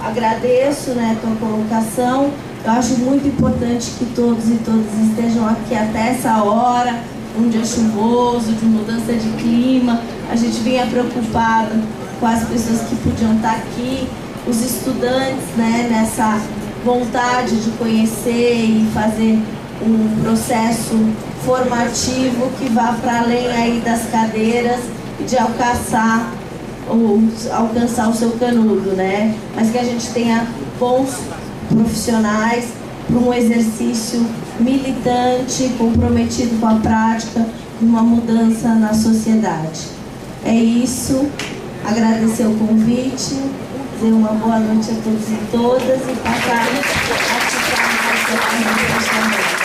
agradeço, né, a tua colocação. Eu acho muito importante que todos e todas estejam aqui até essa hora, um dia chuvoso, de mudança de clima. A gente vinha preocupado com as pessoas que podiam estar aqui, os estudantes, né, nessa vontade de conhecer e fazer um processo formativo que vá para além aí das cadeiras e de alcançar o seu canudo, né? Mas que a gente tenha bons profissionais para um exercício militante, comprometido com a prática de uma mudança na sociedade. É isso, agradecer o convite, dizer uma boa noite a todos e todas e passar a ficar mais